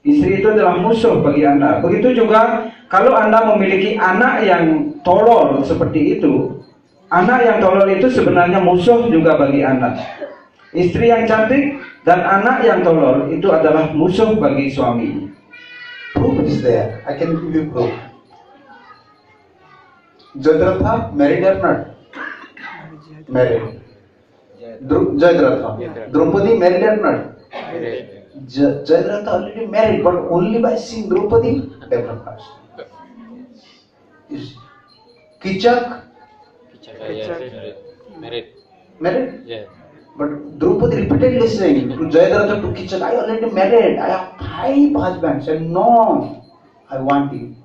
Istri itu adalah musuh bagi Anda. Begitu juga kalau Anda memiliki anak yang tolol seperti itu, anak yang tolol itu sebenarnya musuh juga bagi Anda. Istri yang cantik dan anak yang tolol itu adalah musuh bagi suami. Proof is there. I can give you proof. Jayadratha married or not? Married. Jayadratha. Draupadi married or not? Jayadratha already married, but only by seeing Draupadi developed heart. Kichak married? Yeah. But Draupadi repeatedly saying to Jayadratha, to Kichak, I already married, I have 5 husbands. Said, no, I want you.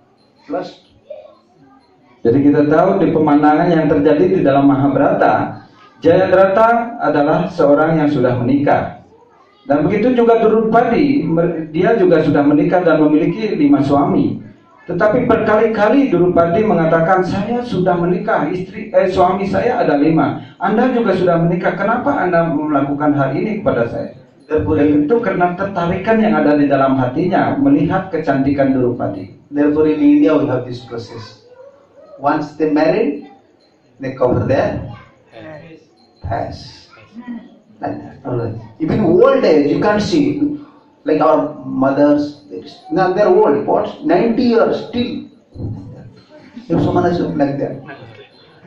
Plus. Jadi kita tahu di pemandangan yang terjadi di dalam Mahabharata, Jayadratha adalah seorang yang sudah menikah. Dan begitu juga Draupadi, dia juga sudah menikah dan memiliki 5 suami. Tetapi berkali-kali Draupadi mengatakan, saya sudah menikah, suami saya ada 5. Anda juga sudah menikah, kenapa Anda melakukan hal ini kepada saya? Dan itu karena tertarikan yang ada di dalam hatinya melihat kecantikan Draupadi. Therefore in India we have this process. Once they married, they cover their face. Like that. Even old age, you can't see. Like our mothers, now they're old, what? 90 years still. If someone is like that.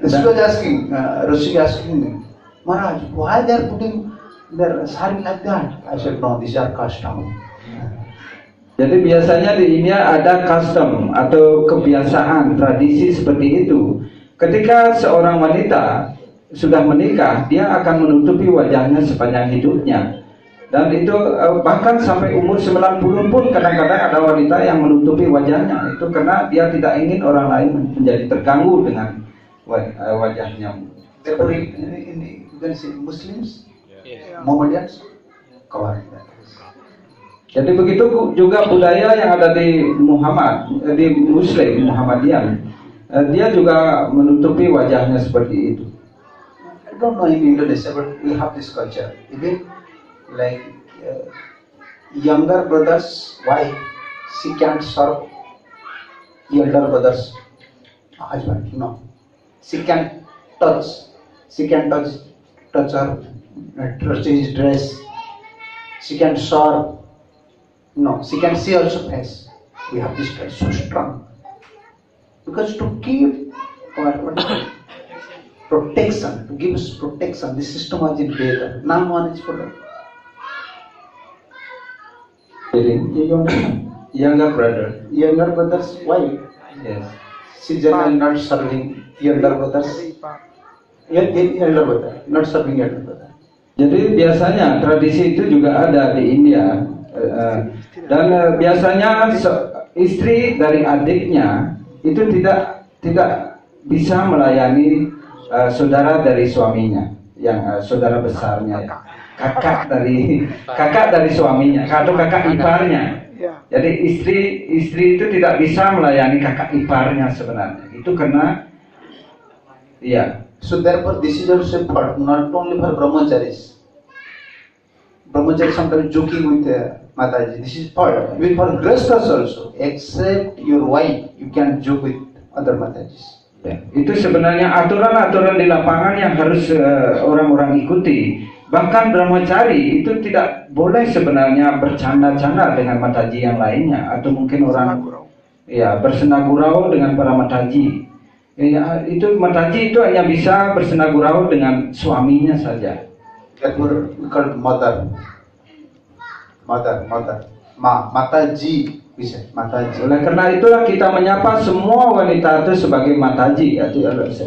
This was asking, Rishi asking me, Maharaj, why they're putting their sari like that? I said, no, these are custom. Jadi biasanya di India ada custom atau kebiasaan, tradisi seperti itu. Ketika seorang wanita sudah menikah, dia akan menutupi wajahnya sepanjang hidupnya. Dan itu bahkan sampai umur 90 pun kadang-kadang ada wanita yang menutupi wajahnya. Itu karena dia tidak ingin orang lain menjadi terganggu dengan wajahnya. Therefore, you can see Muslims, Mohammedans, cover that. Jadi begitu juga budaya yang ada di di Muslim Muhammadiyah, dia juga menutupi wajahnya seperti itu. I don't know in Indonesia, but we have this culture. Even like younger brothers' wife, she can't serve younger brothers' husband. No, she can touch his dress. She can serve. No, she can see also face. We have this so strong because to keep our protection, to give us protection. The system was in Veda. Now one is for Younger brother. younger brothers' wife. Yes. She generally not serving younger brothers. Elder brother, not serving elder brother. Jadi biasanya tradisi itu juga ada di India. Dan biasanya istri dari adiknya itu tidak bisa melayani saudara dari suaminya, yang saudara besarnya, ya. kakak dari suaminya atau kakak iparnya. Jadi istri itu tidak bisa melayani kakak iparnya sebenarnya. Itu karena So therefore this is also part not only for brahmacharis. Brahmachari sometimes joking with Mataji. This is part. Even for grihasthas also. Except your wife, you can joke with other Matajis. Ya, itu sebenarnya aturan-aturan di lapangan yang harus orang-orang ikuti. Bahkan brahmachari itu tidak boleh sebenarnya bercanda-canda dengan mataji yang lainnya, atau mungkin orang bersenagurau dengan para mataji. Ya, itu mataji itu hanya bisa bersenagurau dengan suaminya saja. That were called mother. Mataji. Bisa, mataji. Oleh karena itulah kita menyapa semua wanita itu sebagai mataji, atau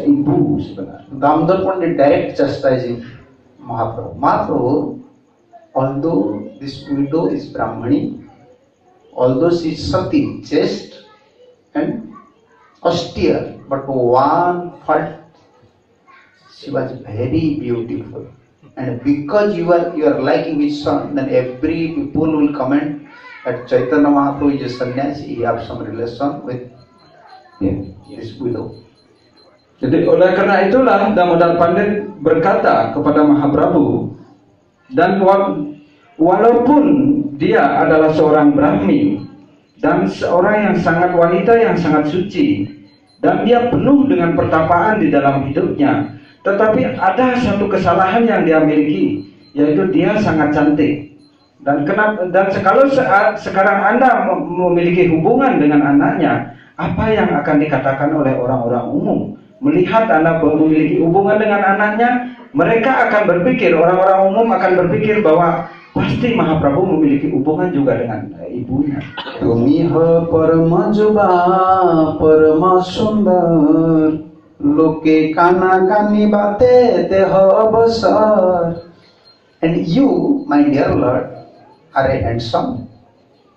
ibu sebenarnya. Damodar Pandit direct chastising Mahaprabhu. Mahaprabhu, although this widow is Brahmani, although she is sati, chaste and austere, but one fault, she was very beautiful. And because you are liking his son, then every people will comment that Chaitanya Mahaprabhu is a sannyasi, he have some relation with this widow. Jadi oleh karena itulah Damodar Pandit berkata kepada Mahaprabhu, dan walaupun dia adalah seorang Brahmi dan seorang yang sangat wanita yang sangat suci, dan dia penuh dengan pertapaan di dalam hidupnya, tetapi ada satu kesalahan yang dia miliki, yaitu dia sangat cantik. Dan kalau sekarang Anda memiliki hubungan dengan anaknya, apa yang akan dikatakan oleh orang-orang umum? Melihat Anda memiliki hubungan dengan anaknya, mereka akan berpikir, orang-orang umum akan berpikir bahwa pasti Mahaprabhu memiliki hubungan juga dengan ibunya. Tumiha parama juba parama sundar, loke kana kani bate deha abasar. And you, my dear Lord, are a handsome,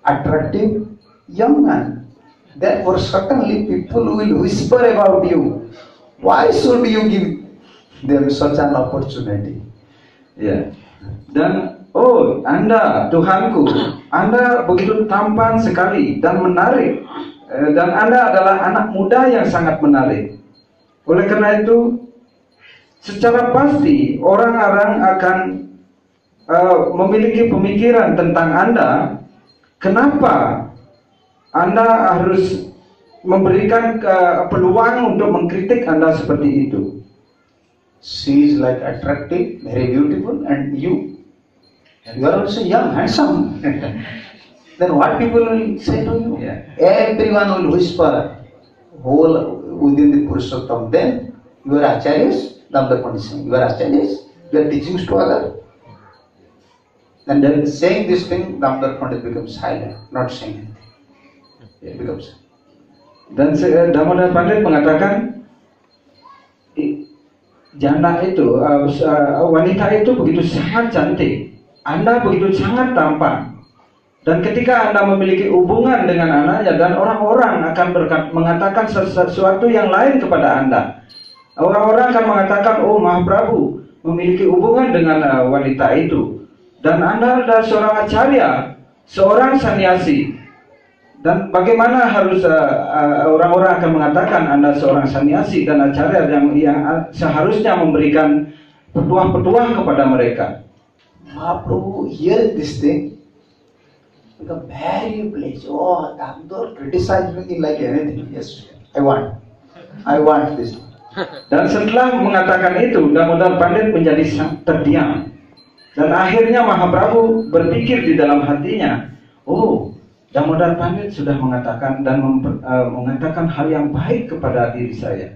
attractive young man. Therefore certainly people will whisper about you. Why should you give them such an opportunity? Ya. Dan Anda, Tuhanku, Anda begitu tampan sekali dan menarik, dan Anda adalah anak muda yang sangat menarik. Oleh karena itu, secara pasti orang-orang akan memiliki pemikiran tentang Anda. Kenapa Anda harus memberikan peluang untuk mengkritik Anda seperti itu? She is like attractive, very beautiful, and you are also young, handsome. Then what people will say to you? Everyone will whisper whole within the Purushottam. Then you are acharyas, Damodar Pandit saying, you are acharyas, you are teaching to others. And then saying this thing, Damodar Pandit becomes silent, not saying anything. It becomes. Dan Damodar Pandit mengatakan, janda itu, wanita itu begitu sangat cantik, Anda begitu sangat tampan, dan ketika Anda memiliki hubungan dengan anaknya, dan orang-orang akan mengatakan sesuatu yang lain kepada Anda. Orang-orang akan mengatakan, oh Mahaprabhu memiliki hubungan dengan wanita itu, dan Anda adalah seorang acarya, seorang sannyasi. Dan bagaimana harus orang-orang akan mengatakan Anda seorang sannyasi dan acarya yang seharusnya memberikan petuah-petuah kepada mereka. Mahaprabhu hear this thing, become very pleased. Oh, Damodar criticize me like anything. Yes, I want this. Dan setelah mengatakan itu, Damodar Pandit menjadi terdiam. Dan akhirnya Mahaprabhu berpikir di dalam hatinya, oh, Damodar Pandit sudah mengatakan dan mengatakan hal yang baik kepada diri saya.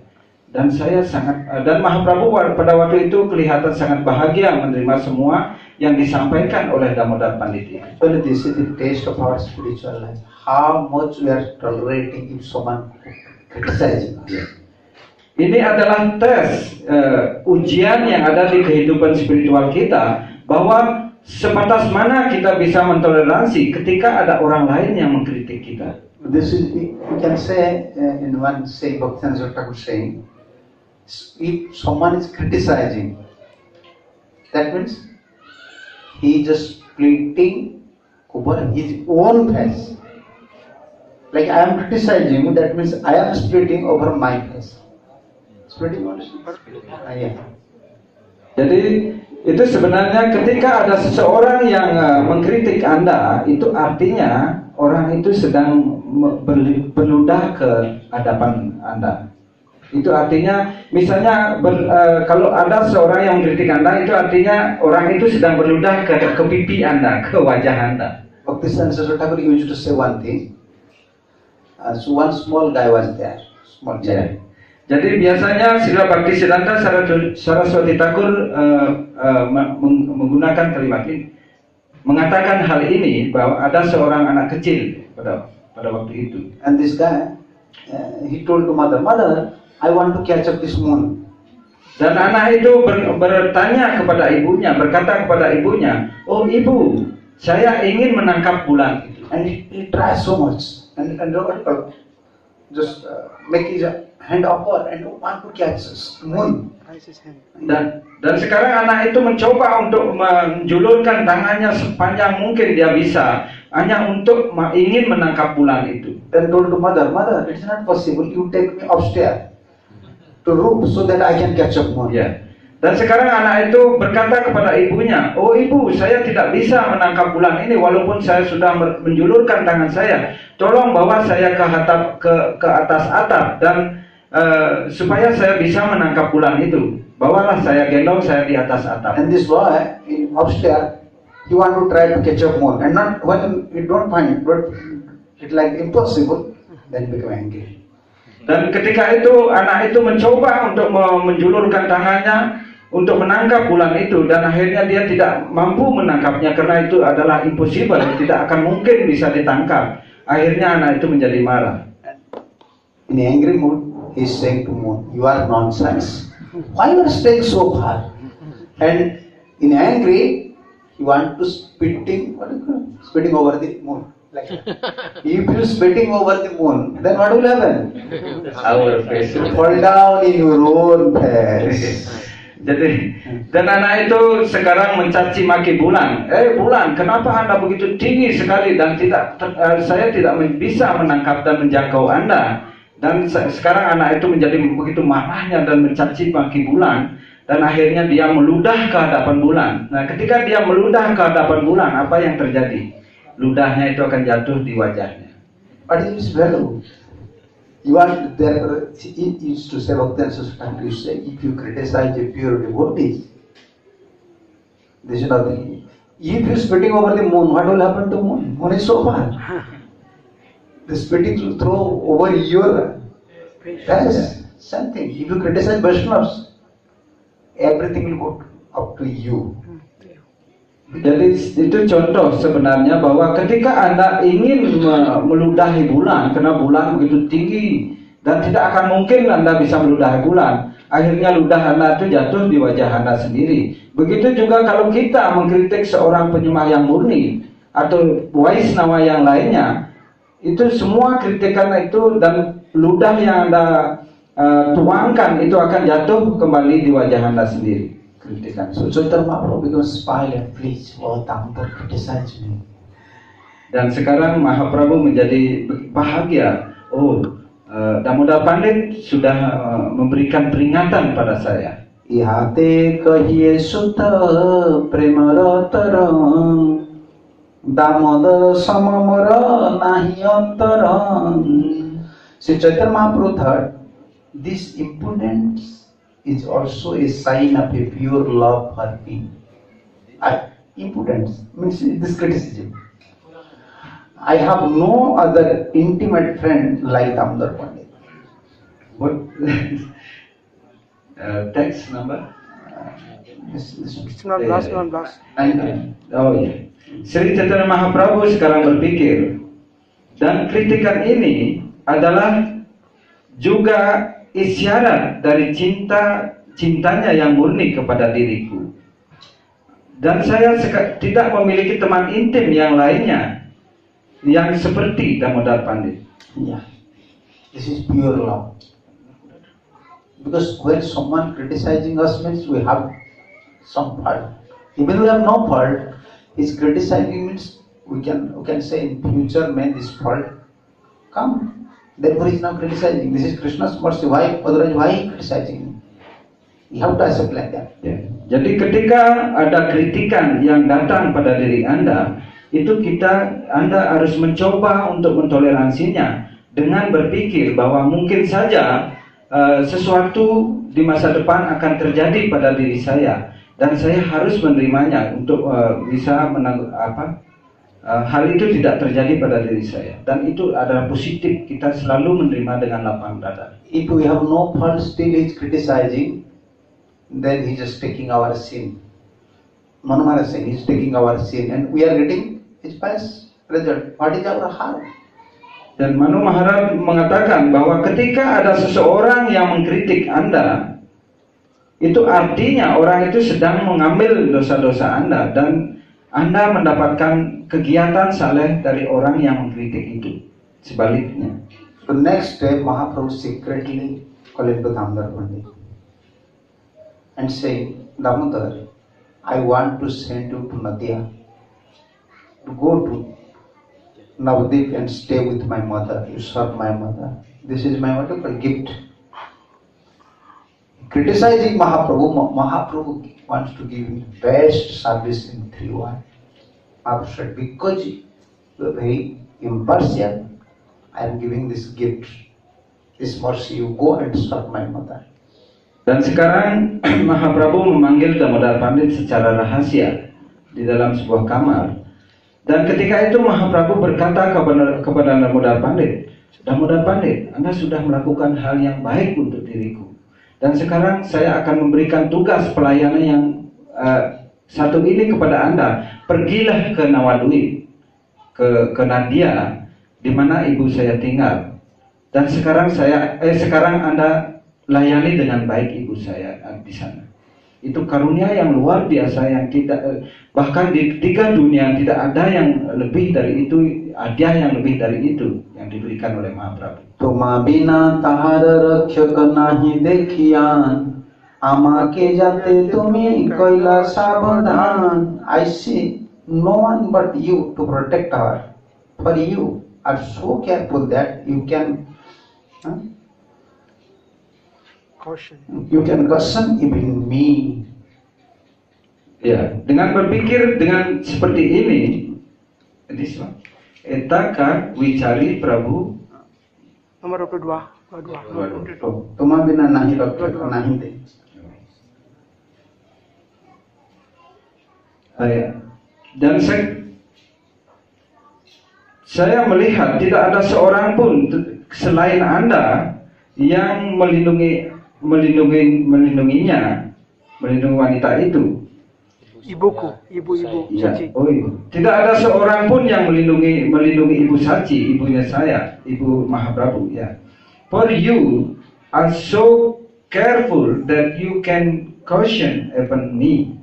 Dan saya sangat dan Mahaprabhu pada waktu itu kelihatan sangat bahagia menerima semua yang disampaikan oleh Damodar Pandit ini. Actually, this is the taste of our spiritual life. How much we are tolerating if someone criticizing us. Ini adalah tes ujian yang ada di kehidupan spiritual kita, bahwa sebatas mana kita bisa mentoleransi ketika ada orang lain yang mengkritik kita. This is, we can say in one saying, Bhaktivinoda Thakur saying, if someone is criticizing, that means he is just splitting over his own face. Like I am criticizing, that means I am splitting over my face. Splitting over? Yeah. Jadi itu sebenarnya ketika ada seseorang yang mengkritik Anda, itu artinya orang itu sedang berludah ke hadapan Anda. Itu artinya, misalnya kalau ada seorang yang mengkritik Anda, itu artinya orang itu sedang berludah ke pipi Anda, ke wajah Anda. Bhaktivinoda Thakur used to say one thing. So one small guy was there, small child. Jadi biasanya Srila Bhaktisiddhanta Saraswati Thakur menggunakan kalimat ini, mengatakan hal ini, bahwa ada seorang anak kecil pada waktu itu. And this guy, he told to mother, "Mother, I want to catch up this moon." Dan anak itu bertanya kepada ibunya, berkata kepada ibunya, "Oh ibu, saya ingin menangkap bulan itu." And he tries so much, and just make his hand upward and want to catch this moon. Dan sekarang anak itu mencoba untuk menjulurkan tangannya sepanjang mungkin dia bisa, hanya untuk ingin menangkap bulan itu. Then told to mother, "Mother, it's not possible. You take me upstairs to room so that I can catch up moon." Ya. Dan sekarang anak itu berkata kepada ibunya, "Oh ibu, saya tidak bisa menangkap bulan ini walaupun saya sudah menjulurkan tangan saya. Tolong bawa saya ke atas atap dan supaya saya bisa menangkap bulan itu. Bawalah saya, gendong saya di atas atap." And this boy in upstairs, he want to try to catch up moon, and not when he don't find it, but it's like impossible. Then become angry. Dan ketika itu anak itu mencoba untuk menjulurkan tangannya untuk menangkap bulan itu, dan akhirnya dia tidak mampu menangkapnya karena itu adalah impossible, tidak akan mungkin bisa ditangkap. Akhirnya anak itu menjadi marah. In angry mood, he is saying to moon, "You are nonsense. Why you are staying so far?" And in angry, he want to spitting over the moon. Like, if you spitting over the moon, then what will happen? Our face will fall down in your own face. Jadi, dan anak itu sekarang mencaci maki bulan. Bulan, kenapa Anda begitu tinggi sekali dan saya tidak bisa menangkap dan menjangkau Anda. Dan sekarang anak itu menjadi begitu marahnya dan mencaci maki bulan, dan akhirnya dia meludah ke hadapan bulan. Nah, ketika dia meludah ke hadapan bulan, apa yang terjadi? Ludahnya itu akan jatuh di wajahnya. But it is value. You are there. It used to say, Bhaktivinoda you say, if you criticize a pure devotee, this is nothing. If you spitting over the moon, what will happen to moon? Moon is so far. The spitting will throw over your face. Something. If you criticize Vaishnavas, everything will go up to you. Jadi itu contoh sebenarnya bahwa ketika Anda ingin meludahi bulan, karena bulan begitu tinggi dan tidak akan mungkin Anda bisa meludahi bulan, akhirnya ludah Anda itu jatuh di wajah Anda sendiri. Begitu juga kalau kita mengkritik seorang penyembah yang murni atau Vaishnava yang lainnya, itu semua kritikan itu dan ludah yang Anda tuangkan itu akan jatuh kembali di wajah Anda sendiri. So Chaitanya Mahaprabhu becomes smile and please, oh Damodar criticize me. Dan sekarang Mahaprabhu menjadi bahagia. Oh, Damodar Pandit sudah memberikan peringatan pada saya. Ihate kahiye sutta premaratarang Damodar samamara nahi antarang. So Chaitanya Mahaprabhu thought this impudence is also a sign of a pure love for me. Impudence means this criticism. I have no other intimate friend like Damodar Pandit. But Teks number 19. Oh iya. Sri Chaitanya Mahaprabhu sekarang berpikir, dan kritikan ini adalah juga isyarat dari cintanya yang murni kepada diriku. Dan saya tidak memiliki teman intim yang lainnya yang seperti Damodar Pandit. Yeah, this is pure love. Because when someone criticizing us means we have some fault. Even we have no fault, his criticizing means we can say in future may this fault come. Therefore he is now criticizing. This is Krishna's mercy. Why? Otherwise why he criticizing me? You have to accept like that. Ya. Jadi ketika ada kritikan yang datang pada diri Anda, itu Anda harus mencoba untuk mentoleransinya dengan berpikir bahwa mungkin saja sesuatu di masa depan akan terjadi pada diri saya dan saya harus menerimanya untuk bisa hal itu tidak terjadi pada diri saya, dan itu adalah positif. Kita selalu menerima dengan lapang dada. If we have no fault, still he is criticizing, then he is just taking our sin. Manu Maharaj saying he is taking our sin and we are getting his best result. What is our harm? Dan Manu Maharaj mengatakan bahwa ketika ada seseorang yang mengkritik Anda, itu artinya orang itu sedang mengambil dosa-dosa Anda dan Anda mendapatkan kegiatan saleh dari orang yang mengkritik itu. Sebaliknya. The next day Mahaprabhu secretly called to Damodar Pandit and saying, Damodar, I want to send you to Nadia to go to Navadip and stay with my mother. You serve my mother. This is my wonderful gift. Criticizing Mahaprabhu, Mahaprabhu wants to give him best service in 3 words. Mahaprabhu said, because you are very impartial, I am giving this gift, this mercy. You go and serve my mother. Dan sekarang Mahaprabhu memanggil Damodar Pandit secara rahasia di dalam sebuah kamar. Dan ketika itu Mahaprabhu berkata kepada Damodar Pandit, Damodar Pandit, Anda sudah melakukan hal yang baik untuk diriku. Dan sekarang saya akan memberikan tugas pelayanan yang satu ini kepada Anda. Pergilah ke Nawadwip, ke Nadia, di mana ibu saya tinggal. Dan sekarang Anda layani dengan baik ibu saya di sana. Itu karunia yang luar biasa yang bahkan di 3 dunia tidak ada yang lebih dari itu, hadiah yang lebih dari itu yang diberikan oleh Mahaprabhu. Tuma bina tahara rakhyaka nahi dekhiyan, amake jate tumi koila sabadhan. I see no one but you to protect her. For you are so careful that you can caution even me. Ya, dengan berpikir dengan seperti ini, etaka wicari Prabu nomor 22. Tuma bina nahi rakhyaka nahi de. Dan saya melihat tidak ada seorang pun selain Anda yang melindungi wanita itu. Ibuku, ibu Ya, Sachi. oh iya. Tidak ada seorang pun yang melindungi Ibu Sachi, ibunya saya, Ibu Mahaprabhu. Ya. For you are so careful that you can caution even me.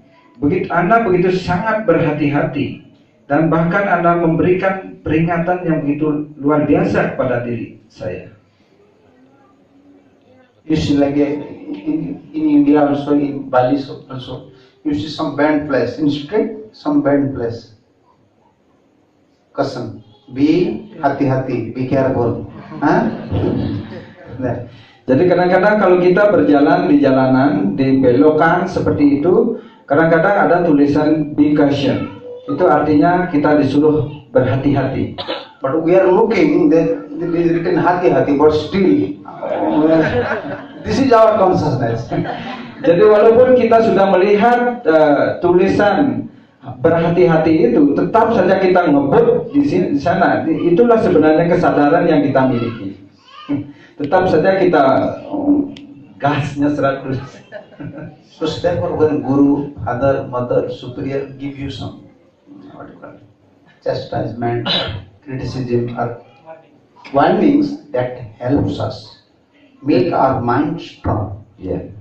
Anda begitu sangat berhati-hati dan bahkan Anda memberikan peringatan yang begitu luar biasa kepada diri saya. You see, like in India also, in Bali also, you see some band place. In street, some band place. Caution. Be hati-hati. Be careful. Jadi kadang-kadang kalau kita berjalan di jalanan, di belokan seperti itu, kadang-kadang ada tulisan be caution. Itu artinya kita disuruh berhati-hati. But we are looking, that it is written hati-hati, but still, this is our consciousness. Jadi walaupun kita sudah melihat tulisan berhati-hati itu, tetap saja kita ngebut di sana. Itulah sebenarnya kesadaran yang kita miliki. Tetap saja kita gasnya 100. So therefore, when guru, father, mother, superior give you some what do you call it, chastisement, criticism, or warnings, that helps us make our mind strong. Ya.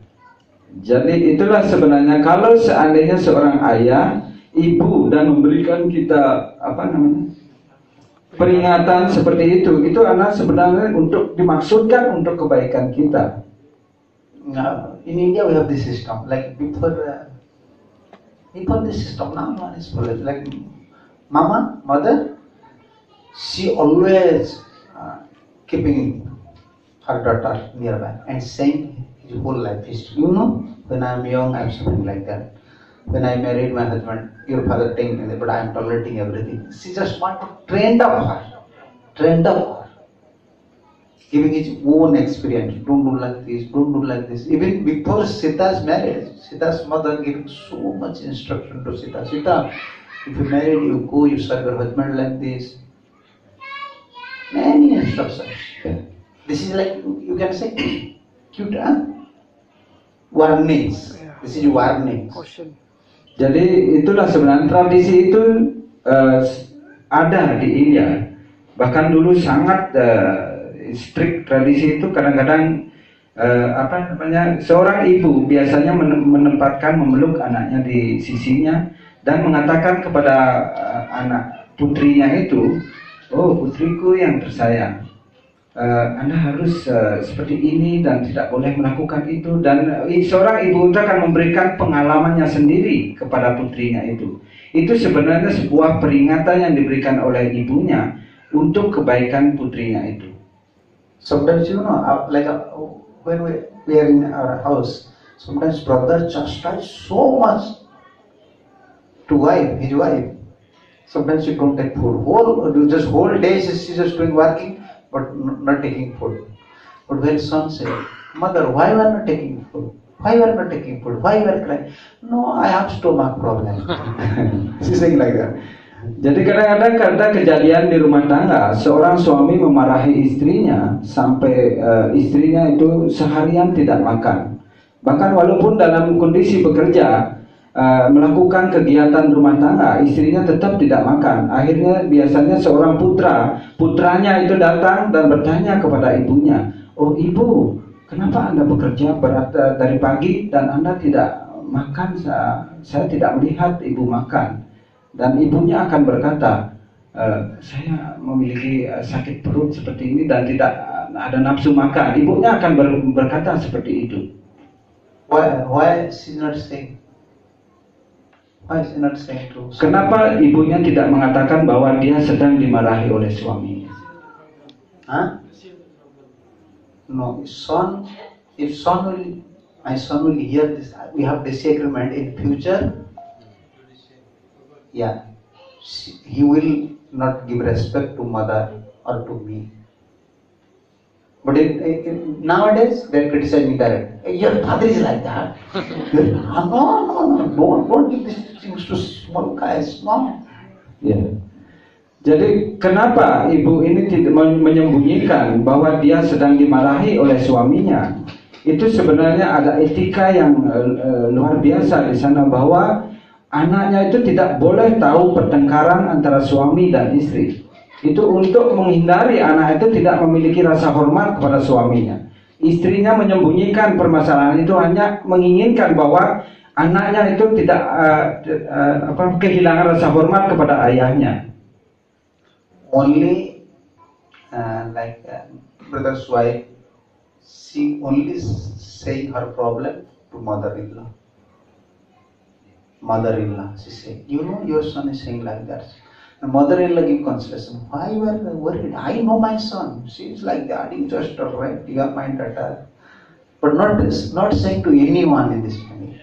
Jadi itulah sebenarnya kalau seandainya seorang ayah, ibu dan memberikan kita peringatan seperti itu anak sebenarnya untuk dimaksudkan untuk kebaikan kita. Now, in India we have this system. Like before this system, now one is full. Like mother, she always keeping her daughter nearby and saying his whole life history. You know, when I am young, I am something like that. When I married my husband, your father taking me, but I am tolerating everything. She just want to train up her, giving his own experience. Don't do like this, don't do like this. Even before Sita's marriage, Sita's mother giving so much instruction to Sita. Sita, if you married, you go, you serve your husband like this. Many instructions. This is like, you can say, cute, warnings. This is warnings. Caution. Jadi itulah sebenarnya tradisi itu ada di India. Bahkan dulu sangat strict tradisi itu. Kadang-kadang seorang ibu biasanya menempatkan memeluk anaknya di sisinya dan mengatakan kepada anak putrinya itu, oh putriku yang tersayang, Anda harus seperti ini dan tidak boleh melakukan itu. Dan seorang ibu itu akan memberikan pengalamannya sendiri kepada putrinya itu. Itu sebenarnya sebuah peringatan yang diberikan oleh ibunya untuk kebaikan putrinya itu. Sometimes when we are in our house, sometimes brother chastise so much to his wife. Sometimes she don't take food. Whole day she's just doing working, but not taking food. But when son said, "Mother, why you are not taking food? Why you are not taking food? Why you are crying?" "No, I have stomach problem." She's saying like that. Jadi kadang-kadang ada kejadian di rumah tangga, seorang suami memarahi istrinya sampai istrinya itu seharian tidak makan. Bahkan walaupun dalam kondisi bekerja, melakukan kegiatan rumah tangga, istrinya tetap tidak makan. Akhirnya biasanya seorang putranya itu datang dan bertanya kepada ibunya, "Oh ibu, kenapa Anda bekerja berat dari pagi dan Anda tidak makan? Saya tidak melihat ibu makan." Dan ibunya akan berkata, "Saya memiliki sakit perut seperti ini dan tidak ada nafsu makan." Ibunya akan berkata seperti itu. Why she not saying? Why she not saying to? Kenapa ibunya tidak mengatakan bahwa dia sedang dimarahi oleh suaminya? No, my son will hear this. We have disagreement in future. Yeah, he will not give respect to mother or to me. But nowadays they are criticizing direct. Your father is like that. No, don't give these things to small guys. No. Ya. Jadi kenapa ibu ini tidak menyembunyikan bahwa dia sedang dimarahi oleh suaminya? Itu sebenarnya ada etika yang luar biasa di sana, bahwa anaknya itu tidak boleh tahu pertengkaran antara suami dan istri. Itu untuk menghindari anak itu tidak memiliki rasa hormat kepada suaminya. Istrinya menyembunyikan permasalahan itu hanya menginginkan bahwa anaknya itu tidak kehilangan rasa hormat kepada ayahnya. Only brother's wife, she only saying her problem to mother-in-law. She said, "You know your son is saying like that." The mother-in-law give consolation. "Why you are worried? I know my son. She is like that. You just right. You are my daughter." But not saying to anyone in this family.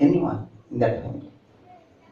Anyone in that family.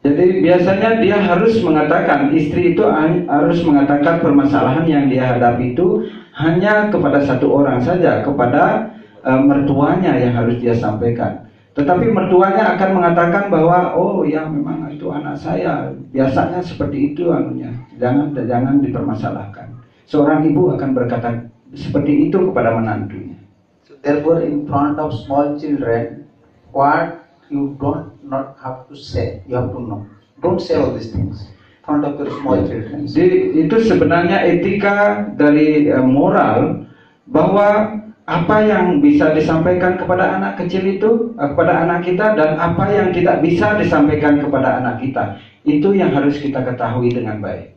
Jadi biasanya dia harus mengatakan, istri itu harus mengatakan permasalahan yang dia hadapi itu hanya kepada satu orang saja, kepada mertuanya yang harus dia sampaikan. Tetapi mertuanya akan mengatakan bahwa, "Oh ya, memang itu anak saya, biasanya seperti itu anunya, jangan dipermasalahkan." Seorang ibu akan berkata seperti itu kepada menantunya. So Therefore, in front of small children, what you don't not have to say, you have to know. Don't say all these things in front of your small children. Itu sebenarnya etika dari moral, bahwa apa yang bisa disampaikan kepada anak kecil itu, kepada anak kita, dan apa yang tidak bisa disampaikan kepada anak kita, itu yang harus kita ketahui dengan baik.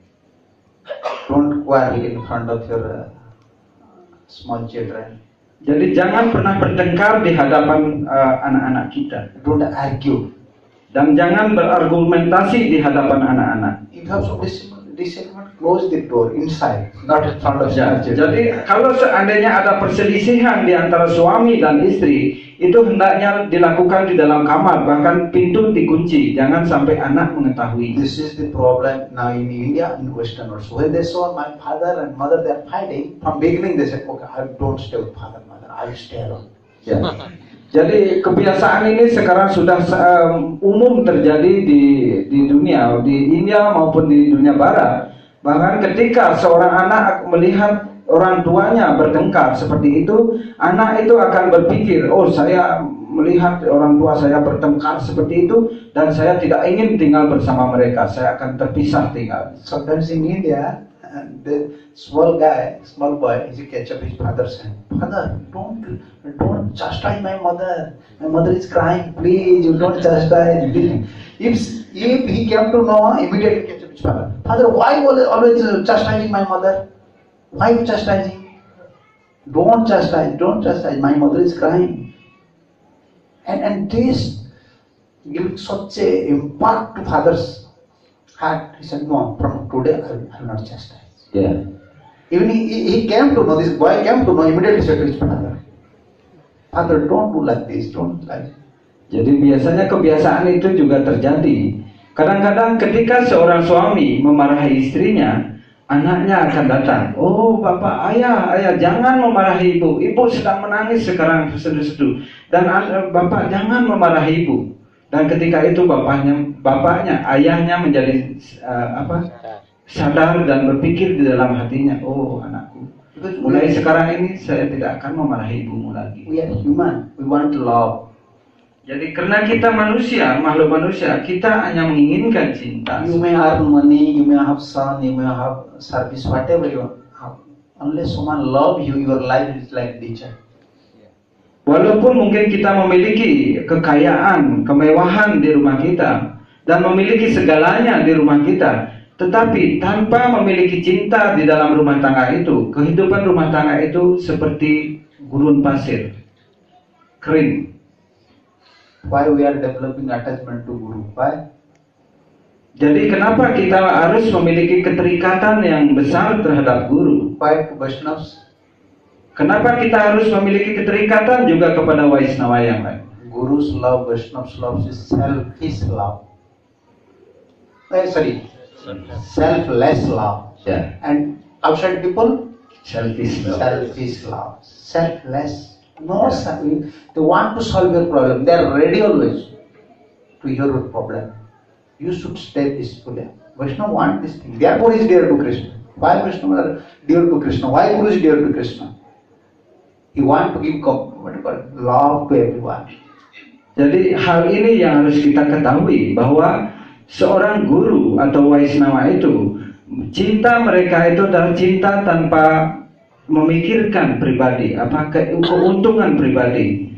Don't quarrel in front of your small children. Jadi jangan pernah bertengkar di hadapan anak-anak kita. Don't argue. Dan jangan berargumentasi di hadapan anak-anak. If you have some disagreement, close the door inside, not in front of Ya, your children. jadi kalau seandainya ada perselisihan di antara suami dan istri, itu hendaknya dilakukan di dalam kamar, bahkan pintu dikunci, jangan sampai anak mengetahui. This is the problem now in India and Western also. When they saw my father and mother, they are fighting. From beginning, they said, "Okay, I don't stay with father and mother. I will stay alone." Ya. Jadi kebiasaan ini sekarang sudah umum terjadi di dunia, di India maupun di dunia Barat. Bahkan ketika seorang anak melihat orang tuanya bertengkar seperti itu, anak itu akan berpikir, oh saya melihat orang tua saya bertengkar seperti itu dan saya tidak ingin tinggal bersama mereka, saya akan terpisah tinggal. Sometimes in India, the small boy, he catch up his father's hand. Father, don't chastise my mother. My mother is crying. Please, you don't chastise. If he came to know, immediately catch up his father. Father, why always chastising my mother? Why chastising? Don't chastise. My mother is crying. And this gives such a impact to father's heart. He said, no, from today I will not chastise. Ya. Even he came to know, this boy came to know, immediately said to his father, Father, don't do like this, don't like this. Jadi biasanya kebiasaan itu juga terjadi. Kadang-kadang ketika seorang suami memarahi istrinya, anaknya akan datang. Oh bapak, ayah, jangan memarahi ibu. Ibu sedang menangis sekarang seduh-seduh. Dan bapak jangan memarahi ibu. Dan ketika itu bapaknya, ayahnya menjadi sadar dan berpikir di dalam hatinya, oh anakku, mulai sekarang ini saya tidak akan memarahi ibumu lagi. We are human, we want love. Jadi karena kita manusia, makhluk manusia, kita hanya menginginkan cinta. You may earn money, you may have son, you may have service, whatever you have. Unless someone love you, your life is like nature. Walaupun mungkin kita memiliki kekayaan, kemewahan di rumah kita, dan memiliki segalanya di rumah kita, tetapi tanpa memiliki cinta di dalam rumah tangga itu, kehidupan rumah tangga itu seperti gurun pasir, kering. Why we are developing attachment to Guru? Why? Jadi kenapa kita harus memiliki keterikatan yang besar terhadap guru? Why to Vaishnavas? Kenapa kita harus memiliki keterikatan juga kepada Vaishnava yang lain? Guru's love, Vaishnav's love is selfish love. Selfless love. Ya. And outside people, Selfish love. selfish love. Selfless. No, they want to solve your problem. They are ready always to hear your problem. You should stay peacefully. Vaishnava want this thing. Therefore he is dear to Krishna. Why Vaishnava are dear to Krishna? Why Guru is dear to Krishna? He want to give love to everyone. Jadi hal ini yang harus kita ketahui, bahwa seorang guru atau Vaishnava itu, cinta mereka itu adalah cinta tanpa memikirkan pribadi, keuntungan pribadi.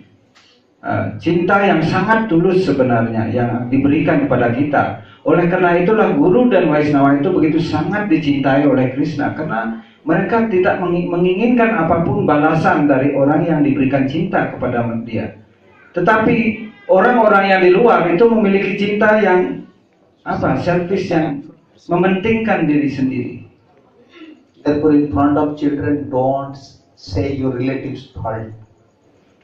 Cinta yang sangat tulus sebenarnya yang diberikan kepada kita. Oleh karena itulah guru dan Vaishnava itu begitu sangat dicintai oleh Krishna, karena mereka tidak menginginkan apapun balasan dari orang yang diberikan cinta kepada dia. Tetapi orang-orang yang di luar itu memiliki cinta yang selfish, yang mementingkan diri sendiri. Therefore in front of children don't say your relatives fault.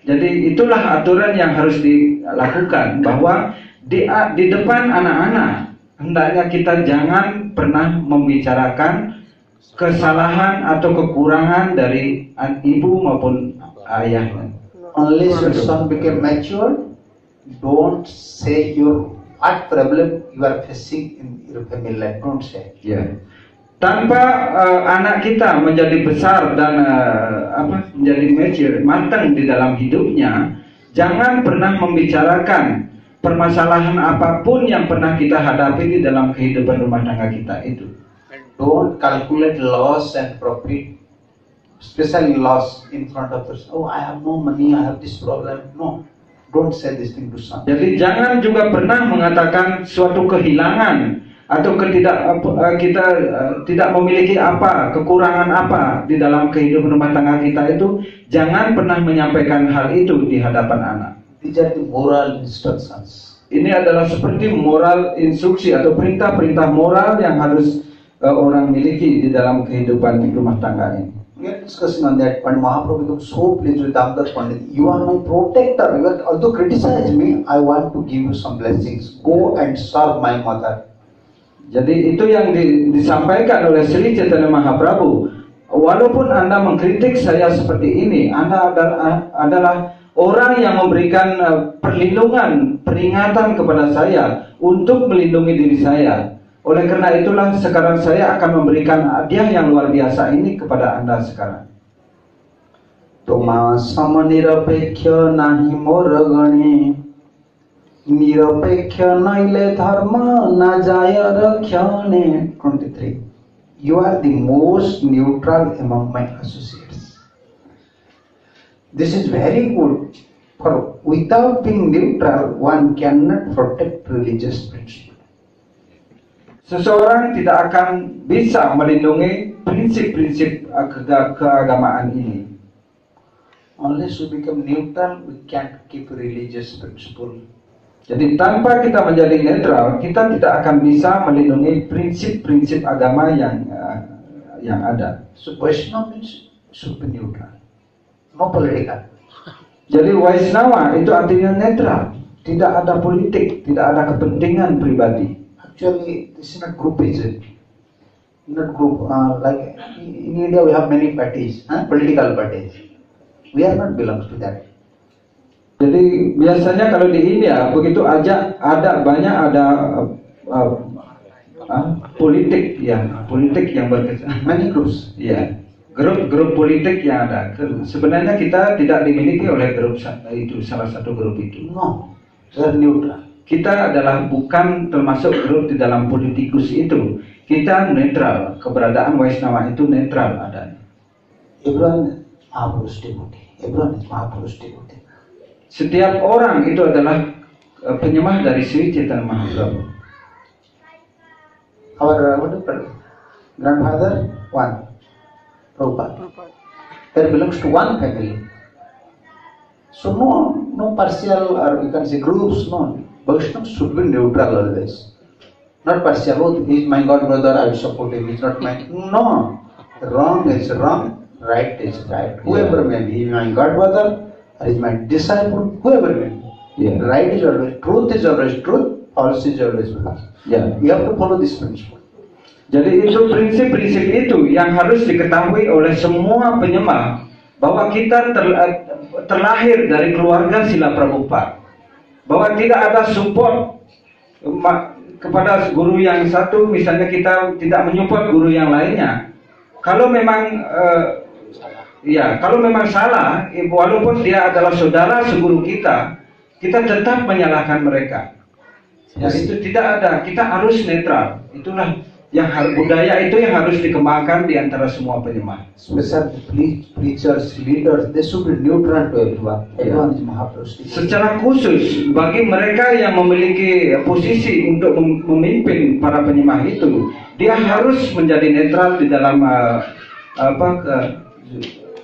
Jadi itulah aturan yang harus dilakukan, bahwa di depan anak-anak hendaknya kita jangan pernah membicarakan kesalahan atau kekurangan dari ibu maupun ayahnya. Unless your son became mature, don't say what problem you are facing in your family life. Don't say. Ya. tanpa anak kita menjadi besar dan menjadi mature, matang di dalam hidupnya, jangan pernah membicarakan permasalahan apapun yang pernah kita hadapi di dalam kehidupan rumah tangga kita itu. Don't calculate loss and profit, especially loss in front of us. Oh, I have no money, I have this problem. No, don't say this thing to someone. Jadi jangan juga pernah mengatakan suatu kehilangan atau kita tidak memiliki apa, kekurangan apa di dalam kehidupan rumah tangga kita itu, jangan pernah menyampaikan hal itu di hadapan anak. These are the moral instructions. Ini adalah seperti moral instruksi atau perintah-perintah moral yang harus orang miliki di dalam kehidupan rumah tangga ini. We are discussing on that point. Mahaprabhu became so pleased with Damodar Pandit. You are my protector. You are, although criticize me, I want to give you some blessings. Go and serve my mother. Jadi itu yang disampaikan oleh Sri Chaitanya Mahaprabhu. Walaupun Anda mengkritik saya seperti ini, Anda adalah orang yang memberikan perlindungan, peringatan kepada saya untuk melindungi diri saya. Oleh karena itulah sekarang saya akan memberikan hadiah yang luar biasa ini kepada Anda sekarang. Toma samanirapekya nahi moragani, nirapekya naile dharma na jaya rakhyane. 23. You are the most neutral among my associates. This is very good. For without being neutral, one cannot protect religious principle. Seseorang tidak akan bisa melindungi prinsip-prinsip keagamaan ini. Unless we become neutral, we can't keep religious principle. Jadi tanpa kita menjadi netral, kita tidak akan bisa melindungi prinsip-prinsip agama yang ada. So Vaishnava means should be neutral, no political. Jadi Vaishnava itu artinya netral, tidak ada politik, tidak ada kepentingan pribadi. Actually, this is not groupism. Not group like in India we have many parties, political parties. We are not belongs to that. Jadi biasanya kalau di India begitu aja banyak politik yang berkesan. Many groups. Ya, grup politik yang ada. Sebenarnya kita tidak dimiliki oleh grup itu, salah satu grup itu. No, they are neutral. Kita adalah bukan termasuk grup di dalam politikus itu. Kita netral. Keberadaan Vaishnava itu netral adanya. Everyone is Mahaprabhu's devotee. Everyone is Mahaprabhu's devotee. Setiap orang itu adalah penyembah dari Sri Chaitanya Mahaprabhu. Our grandfather, one, Prabhupada. That belongs to one family. So no partial or you can say groups, no. Vaishnava should be neutral always. Not partial. Oh, he is my god brother, I will support him. He is not my. No. Wrong is wrong, right is right. Whoever may be, he is my god brother, or is my disciple, whoever may be. Yeah. Right is always truth, false is always false. Ya. We have to follow this principle. Jadi itu prinsip-prinsip itu yang harus diketahui oleh semua penyembah, bahwa kita terlahir dari keluarga Srila Prabhupada. Bahwa tidak ada support kepada guru yang satu, misalnya kita tidak menyupport guru yang lainnya. Kalau memang kalau memang salah, walaupun dia adalah saudara seguru kita tetap menyalahkan mereka. Ya, itu tidak ada. Kita harus netral. Itulah yang budaya itu yang harus dikembangkan di antara semua penyembah. Special preachers, leaders, they should be neutral to everyone. Everyone is Mahaprabhu's devotee. Secara khusus bagi mereka yang memiliki posisi untuk memimpin para penyembah itu, dia harus menjadi netral di dalam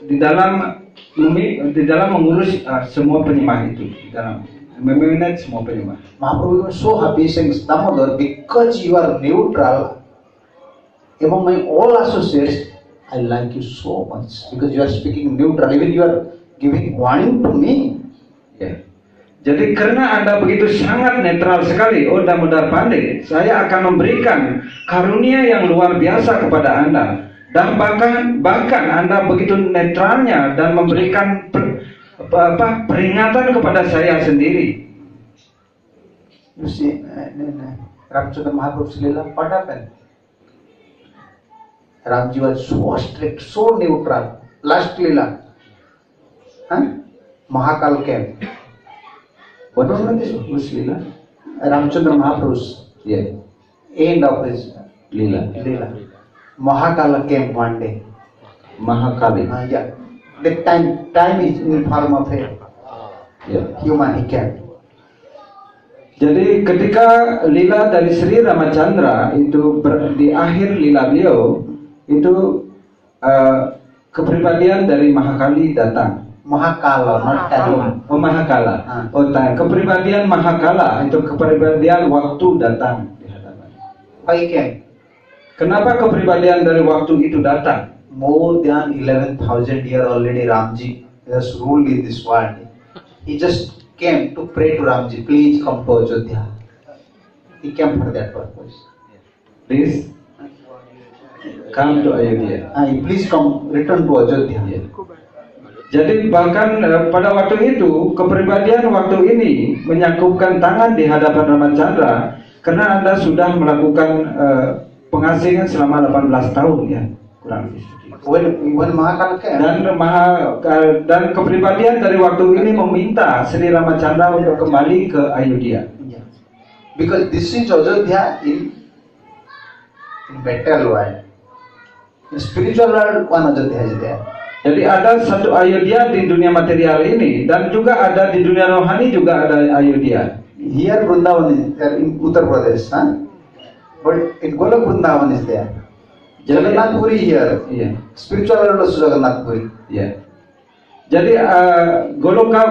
di dalam mengurus semua penyembah itu, di dalam memanage semua penyembah. Mahaprabhu was so happy saying, Damodar, because you are neutral among my all associates, I like you so much because you are speaking neutral. Even you are giving warning to me. Ya. Jadi karena Anda begitu sangat netral sekali, oh Damodar Pandit, saya akan memberikan karunia yang luar biasa kepada Anda. Dan bahkan Anda begitu netralnya dan memberikan peringatan kepada saya sendiri. You see, Ramchandra Mahaprabhu's Leela, what happened? Ramji was so strict, so neutral. Last Leela, Mahakal came. What was this? Which Leela? Ramchandra Mahaprabhu's Yeah, end of his Leela. Leela. Mahakala came one day. Mahakali. Yeah. The time is in form of a Yeah. human, he came. Jadi ketika lila dari Sri Ramachandra itu di akhir lila beliau itu kepribadian dari Mahakali datang. Mahakala, not Kali. Oh Mahakala. Oh kepribadian Mahakala itu kepribadian waktu datang di hadapan. Why he came? Kenapa kepribadian dari waktu itu datang? More than 11,000 years already Ramji has ruled in this world. He just came to pray to Ramji, please come to Ajodhya. He came for that purpose. Please come to Ayodhya. Please come, return to Ajodhya. Yeah. Jadi bahkan pada waktu itu kepribadian waktu ini menyakupkan tangan di hadapan Ramachandra karena Anda sudah melakukan pengasingan selama 18 tahun ya kurang lebih. When Mahakala came, dan kepribadian dari waktu ini meminta Sri Ramachandra untuk kembali ke Ayodhya. yeah. Because this is Ajodhya in material world. In spiritual world, one Ajodhya is there. Jadi ada satu Ayodhya di dunia material ini dan juga ada di dunia rohani juga ada Ayodhya. Here Vrindavan is there in Uttar Pradesh, but in Golok Vrindavan is there. Jagannath Puri here. Iya. Spiritual world also Jagannath Puri. Iya. Jadi Goloka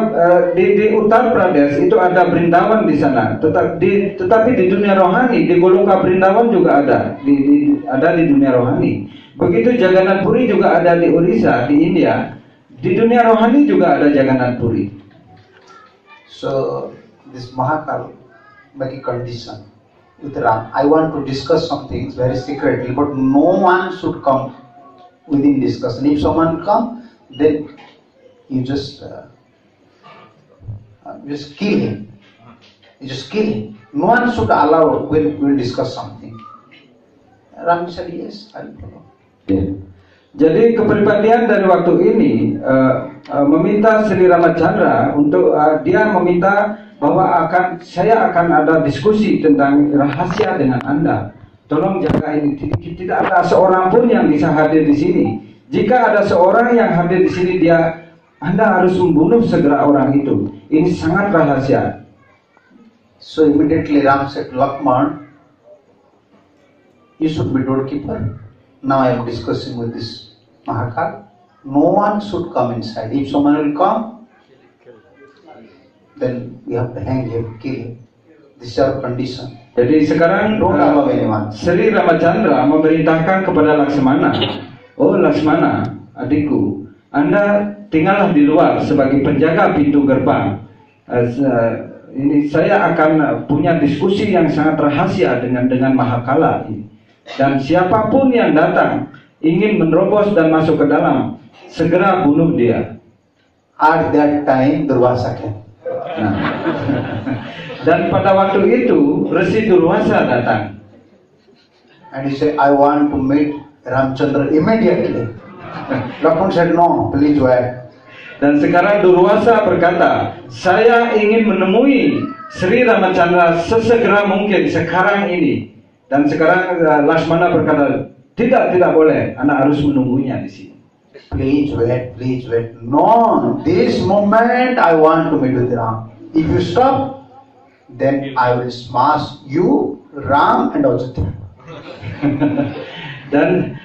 di Uttar Pradesh itu ada Brindavan di sana. Tetapi di dunia rohani di Goloka Brindavan juga ada di dunia rohani. Begitu Jagannath Puri juga ada di Orissa di India. Di dunia rohani juga ada Jagannath Puri. So this Mahakal make a condition with Ram. I want to discuss some things very secretly, but no one should come within discussion. If someone come, then you just kill him. You just kill him. No one should allow when we discuss something. Ram said yes, I will follow. Ya. Jadi kepribadian dari waktu ini meminta Sri Ramachandra untuk dia meminta bahwa saya akan ada diskusi tentang rahasia dengan Anda. Tolong jaga ini. Tidak ada seorang pun yang bisa hadir di sini. Jika ada seorang yang hadir di sini, Anda harus membunuh segera orang itu. Ini sangat rahasia. So immediately Ram said, Lakshman, you should be doorkeeper. Now I am discussing with this Mahakal. No one should come inside. If someone will come, then we have to hang him, kill him. This is our condition. Jadi sekarang Don't allow anyone. Sri Ramachandra memerintahkan kepada Lakshmana, oh Lakshmana, adikku, Anda tinggallah di luar sebagai penjaga pintu gerbang. Ini saya akan punya diskusi yang sangat rahasia dengan Mahakala ini. Dan siapapun yang datang ingin menerobos dan masuk ke dalam, segera bunuh dia. At that time, Durvasa came. Nah. Dan pada waktu itu Resi Durvasa datang. And he said, I want to meet Ramchandra immediately. Lakshman said, no, please wait. Dan sekarang Durvasa berkata, saya ingin menemui Sri Ramachandra sesegera mungkin sekarang ini. Dan sekarang Lakshmana berkata, tidak boleh, Anda harus menunggunya di sini. Please wait. No, this moment I want to meet with Ram. If you stop, then I will smash you, Ram, and Ajodhya. dan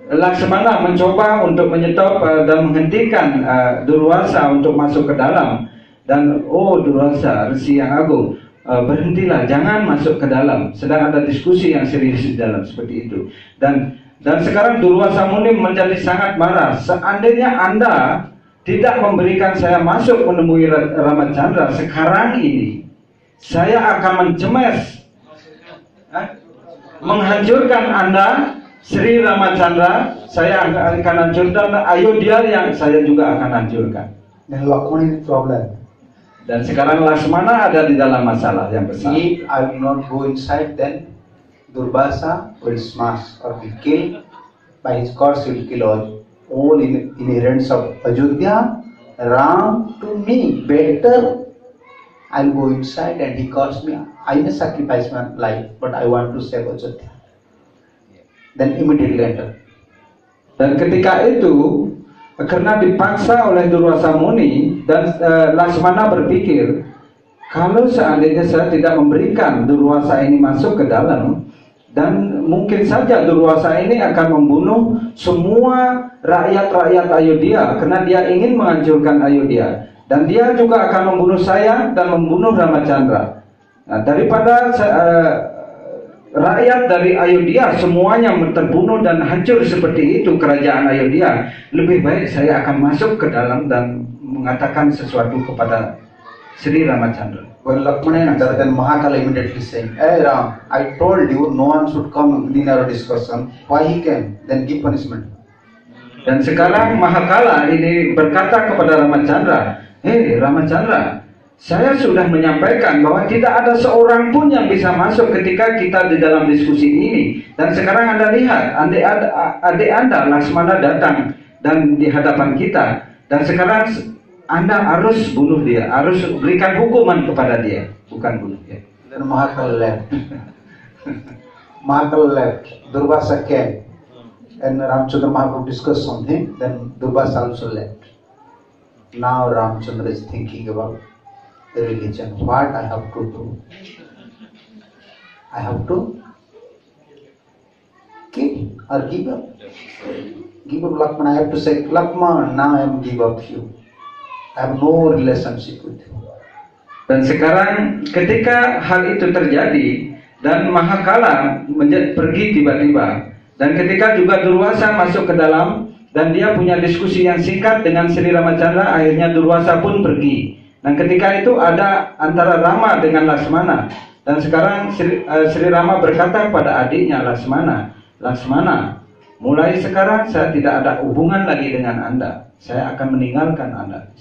Lakshmana mencoba untuk menyetop dan menghentikan Durvasa untuk masuk ke dalam. Dan Durvasa, Resi yang agung, berhentilah, jangan masuk ke dalam. Sedang ada diskusi yang serius di dalam seperti itu. Dan sekarang Durvasa Muni menjadi sangat marah. Seandainya Anda tidak memberikan saya masuk menemui Ramachandra sekarang ini, saya akan mencemes, menghancurkan Anda, Sri Ramachandra. Saya akan hancurkan Ayodhya yang saya juga akan hancurkan. Then Lakshman is problem. Dan sekarang Lakshmana ada di dalam masalah yang besar. If I will not go inside, then Durvasa will smash or be killed. By his curse, he will kill all inherents of Ajodhya. Ram to me, better I'll go inside and he calls me. I may sacrifice my life, but I want to save Ajodhya. Then immediately enter. Dan ketika itu, karena dipaksa oleh Durwasa Muni, dan Laksmana berpikir, kalau seandainya saya tidak memberikan Durwasa ini masuk ke dalam, dan mungkin saja Durwasa ini akan membunuh semua rakyat-rakyat Ayodhya, karena dia ingin menghancurkan Ayodhya, dan dia juga akan membunuh saya dan membunuh Ramacandra. Nah, daripada rakyat dari Ayodhya semuanya terbunuh dan hancur seperti itu kerajaan Ayodhya, lebih baik saya akan masuk ke dalam dan mengatakan sesuatu kepada Sri Ramacandra. When Lakshmana entered, then Mahakala immediately saying, "Hey Ram, I told you no one should come in our discussion. Why he came? Then give punishment." Dan sekarang Mahakala ini berkata kepada Ramacandra, "Hei Ramacandra, saya sudah menyampaikan bahwa tidak ada seorang pun yang bisa masuk ketika kita di dalam diskusi ini. Dan sekarang Anda lihat, adik Anda Laksmana datang dan di hadapan kita. Dan sekarang Anda harus bunuh dia, harus berikan hukuman kepada dia, bukan bunuh dia." Then Mahakala left. Mahakala left. Durvasa came. And Ramchandra Mahaprabhu discussed something. Then Durvasa also left. Now Ramchandra is thinking about the religion. What I have to do? I have to kill or give up. Give up Lakshmana. I have to say, Lakshmana, now I am give up you. I have no relationship with you. Dan sekarang ketika hal itu terjadi dan Mahakala pergi tiba-tiba, dan ketika juga Durwasa masuk ke dalam dan dia punya diskusi yang singkat dengan Sri Ramacandra, akhirnya Durwasa pun pergi. Dan ketika itu ada antara Rama dengan Laksmana. Dan sekarang Sri Rama berkata kepada adiknya Laksmana, "Laksmana, mulai sekarang saya tidak ada hubungan lagi dengan Anda. Saya akan meninggalkan Anda."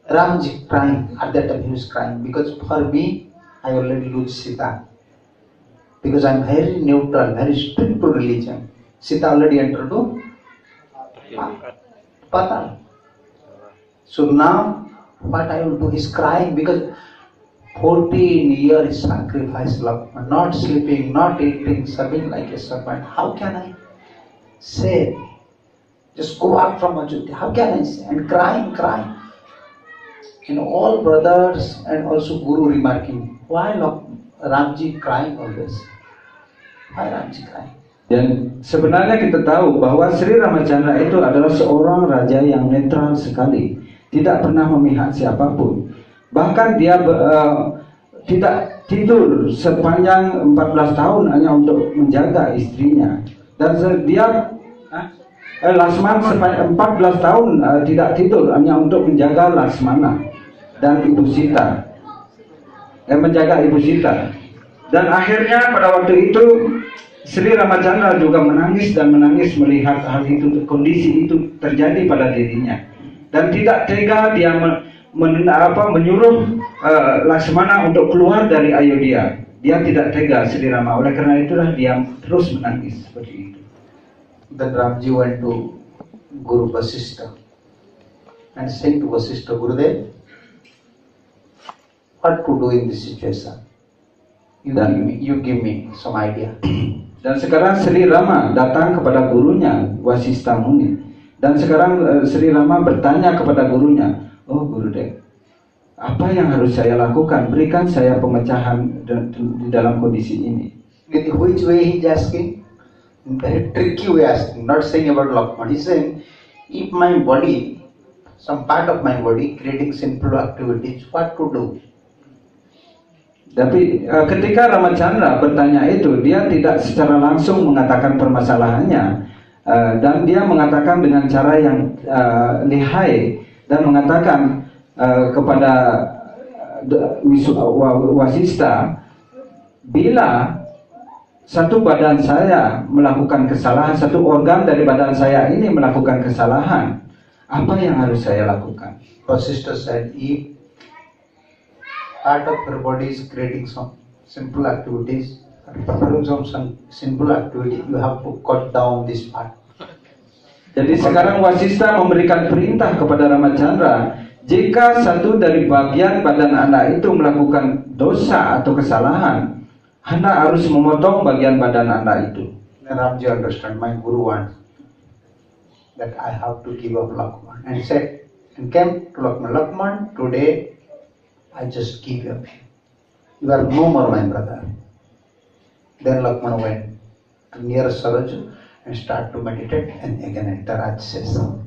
Ramji crying. At that time he was crying because for me, I already lose Sita. Because I am very neutral, very strict to religion. Sita already entered to Patal. So now what I will do is crying because 14 years sacrifice Lakshmana, not sleeping, not eating, serving like a servant. How can I say, just go out from Ajodhya? How can I say? And crying. All brothers and also Guru remarking, why Ramji crying always? Why Ramji crying? Dan sebenarnya kita tahu bahwa Sri Ramacandra itu adalah seorang raja yang netral sekali, tidak pernah memihak siapapun. Bahkan dia tidak tidur sepanjang 14 tahun hanya untuk menjaga istrinya. Dan dia Laksmana sepanjang 14 tahun tidak tidur hanya untuk menjaga Laksmana dan Ibu Sita, menjaga Ibu Sita. Dan akhirnya pada waktu itu Sri Ramacandra juga menangis melihat hal itu, kondisi itu terjadi pada dirinya, dan tidak tega dia menyuruh Laksmana untuk keluar dari Ayodhya. Dia tidak tega Sri Rama, oleh karena itulah dia terus menangis seperti itu. Then Ramji went to Guru Vasishtha and said to Vasishtha, Gurudev, what to do in this situation? You give me some idea. Dan sekarang Sri Rama datang kepada gurunya Vasishtha Muni. Dan sekarang Sri Rama bertanya kepada gurunya, "Oh Gurudev, apa yang harus saya lakukan? Berikan saya pemecahan di dalam kondisi ini." With which way he is asking? In very tricky way asking, not saying about Lakshmana. He is saying, if my body, some part of my body creating sinful activities, what to do? Tapi ketika Ramacandra bertanya itu, dia tidak secara langsung mengatakan permasalahannya, dan dia mengatakan dengan cara yang lihai, dan mengatakan kepada Vasishtha, bila satu badan saya melakukan kesalahan, satu organ dari badan saya ini melakukan kesalahan, apa yang harus saya lakukan? Vasishtha said, if part of your body is creating some simple activities, performing some sinful activity, you have to cut down this part. Jadi sekarang Wasista memberikan perintah kepada Ramachandra, jika satu dari bagian badan Anda itu melakukan dosa atau kesalahan, Anda harus memotong bagian badan Anda itu. Then Ramji understand, my Guru wants that I have to give up Lakshman, and said, and came to Lakshman. Lakshman, today I just give up. You are no more my brother. Then Lakshman went near Saraju and start to meditate, and again enter Rajasesa.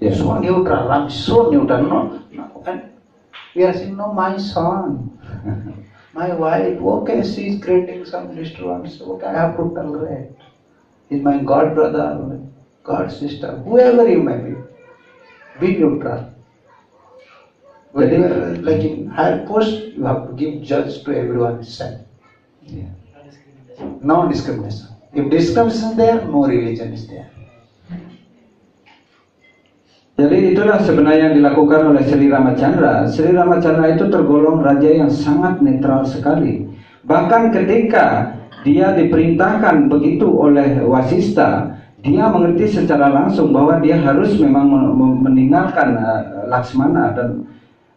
Yeah. So neutral, Ram so neutral, no, and we are saying, no, my son, my wife, okay, she is creating some disturbance, okay, I have to tolerate. He's my god brother, god sister, whoever you may be neutral. When you are like in higher post, you have to give judge to everyone same. Yeah. No discrimination. If discrimination is there, no religion is there. Jadi itulah sebenarnya yang dilakukan oleh Sri Ramachandra. Sri Ramachandra itu tergolong raja yang sangat netral sekali. Bahkan ketika dia diperintahkan begitu oleh Wasista, dia mengerti secara langsung bahwa dia harus memang meninggalkan Lakshmana, dan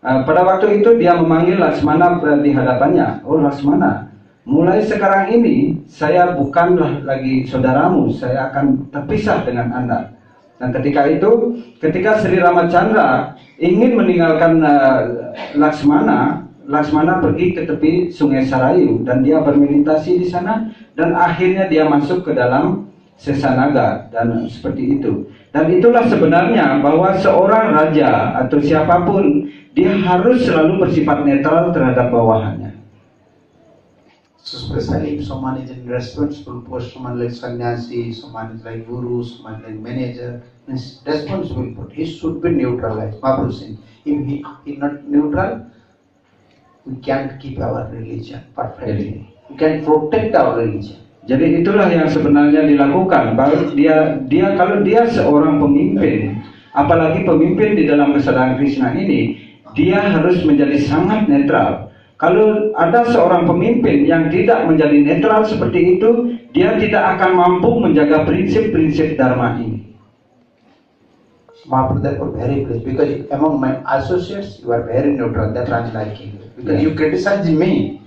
pada waktu itu dia memanggil Lakshmana di hadapannya. Oh Lakshmana, mulai sekarang ini saya bukanlah lagi saudaramu, saya akan terpisah dengan Anda. Dan ketika Sri Ramachandra ingin meninggalkan Lakshmana, Lakshmana pergi ke tepi Sungai Sarayu dan dia bermeditasi di sana, dan akhirnya dia masuk ke dalam Sesanaga, dan seperti itu. Dan itulah sebenarnya bahwa seorang raja atau siapapun dia harus selalu bersifat netral terhadap bawahannya. So especially if someone is in responsible post, someone like sannyasi, someone is like guru, someone like manager, means responsible post, he should be neutralized. Mahaprabhu saying, if he is not neutral, we can't keep our religion perfectly. We can protect our religion. Jadi itulah yang sebenarnya dilakukan. Kalau dia seorang pemimpin, apalagi pemimpin di dalam kesadaran Krishna ini, dia harus menjadi sangat netral. Kalau ada seorang pemimpin yang tidak menjadi netral seperti itu, dia tidak akan mampu menjaga prinsip-prinsip dharma ini. Mahaprabhu therefore very pleased, because among my associates you are very neutral. That I am liking you, because you criticize me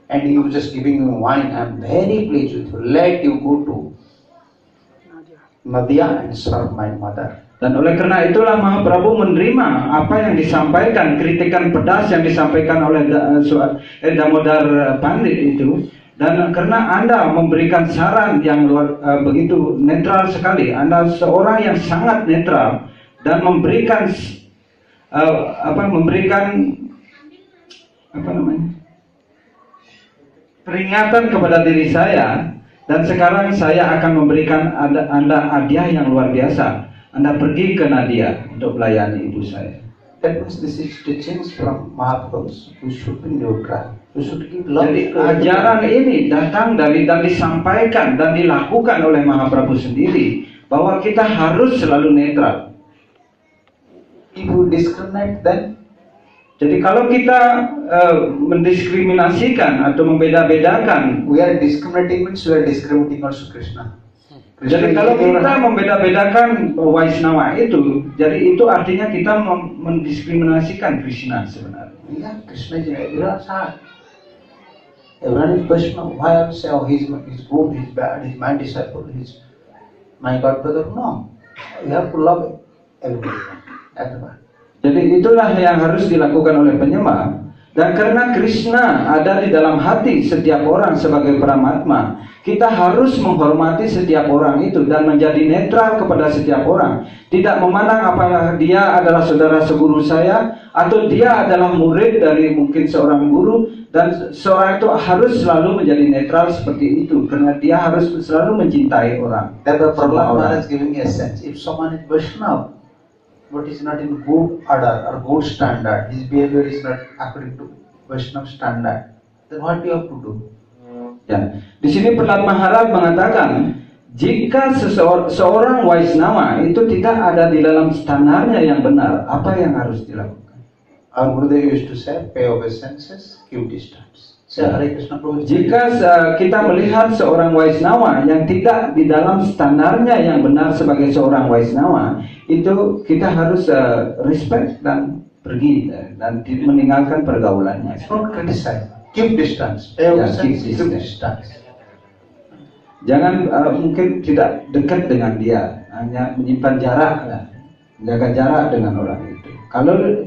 and you just giving me wine. I am very pleased with you. Let you go to Nadia and serve my mother. Dan oleh karena itulah Mahaprabhu menerima apa yang disampaikan, kritikan pedas yang disampaikan oleh Damodar Pandit itu. Dan karena Anda memberikan saran yang begitu netral sekali, Anda seorang yang sangat netral dan memberikan peringatan kepada diri saya, dan sekarang saya akan memberikan Anda hadiah yang luar biasa. Anda pergi ke Nadia untuk melayani ibu saya. That means this is teachings from Mahaprabhu. We should be neutral. We should give love. Jadi ajaran ini datang dari dan disampaikan dan dilakukan oleh Mahaprabhu sendiri, bahwa kita harus selalu netral. If you discriminate, then jadi kalau kita mendiskriminasikan atau membeda-bedakan, we are discriminating, means we are discriminating also Krishna. Jadi kalau kita membeda-bedakan Vaishnava itu, jadi itu artinya kita mendiskriminasikan Krishna sebenarnya. Yeah, Krishna is everyone side. Everyone is Vaishnava. Why I say, oh, he's good, he's bad, he's my disciple, he's my god brother? No, you have to love everyone. Jadi itulah yang harus dilakukan oleh penyembah. Dan karena Krishna ada di dalam hati setiap orang sebagai Paramatma, kita harus menghormati setiap orang itu dan menjadi netral kepada setiap orang. Tidak memandang apakah dia adalah saudara seguru saya atau dia adalah murid dari mungkin seorang guru, dan seorang itu harus selalu menjadi netral seperti itu karena dia harus selalu mencintai orang. That the Prahlad is giving a sense. If someone is Vaishnava, but is not in good order or good standard, his behavior is not according to Vaishnava standard, then what do you have to do? Ya, di sini Prahlad Maharaj mengatakan, jika seorang Vaishnava itu tidak ada di dalam standarnya yang benar, apa yang harus dilakukan? Our Gurudev used to say, pay obeisances, keep distance. Saya Hare Krishna Prabhu. Jika kita melihat seorang Waisnawa yang tidak di dalam standarnya yang benar sebagai seorang Waisnawa, itu kita harus respect dan pergi dan meninggalkan pergaulannya. Don't criticize. Keep distance. Keep distance. Jangan mungkin tidak dekat dengan dia, hanya menyimpan jarak lah, jaga jarak dengan orang itu.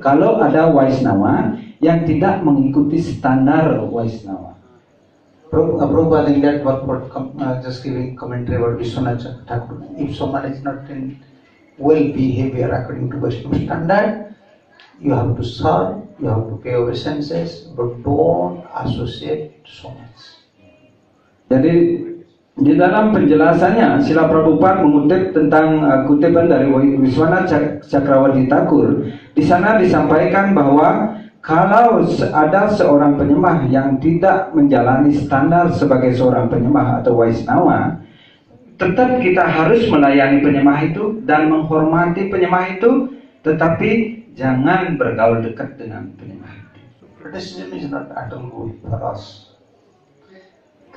Kalau ada Waisnawa yang tidak mengikuti standar Waisnawa. Prabhupada in that work, just giving commentary about Vishwanath Thakur. If someone is not in well behavior according to Vaishnava standard, you have to serve, you have to pay obeisances, but don't associate so much. Jadi di dalam penjelasannya, Srila Prabhupada mengutip tentang kutipan dari Vishwanath Chakravarti Thakur. Di sana disampaikan bahwa kalau ada seorang penyembah yang tidak menjalani standar sebagai seorang penyembah atau Waisnawa, tetap kita harus melayani penyembah itu dan menghormati penyembah itu, tetapi jangan bergaul dekat dengan penyembah itu. Criticism is not at all good for us.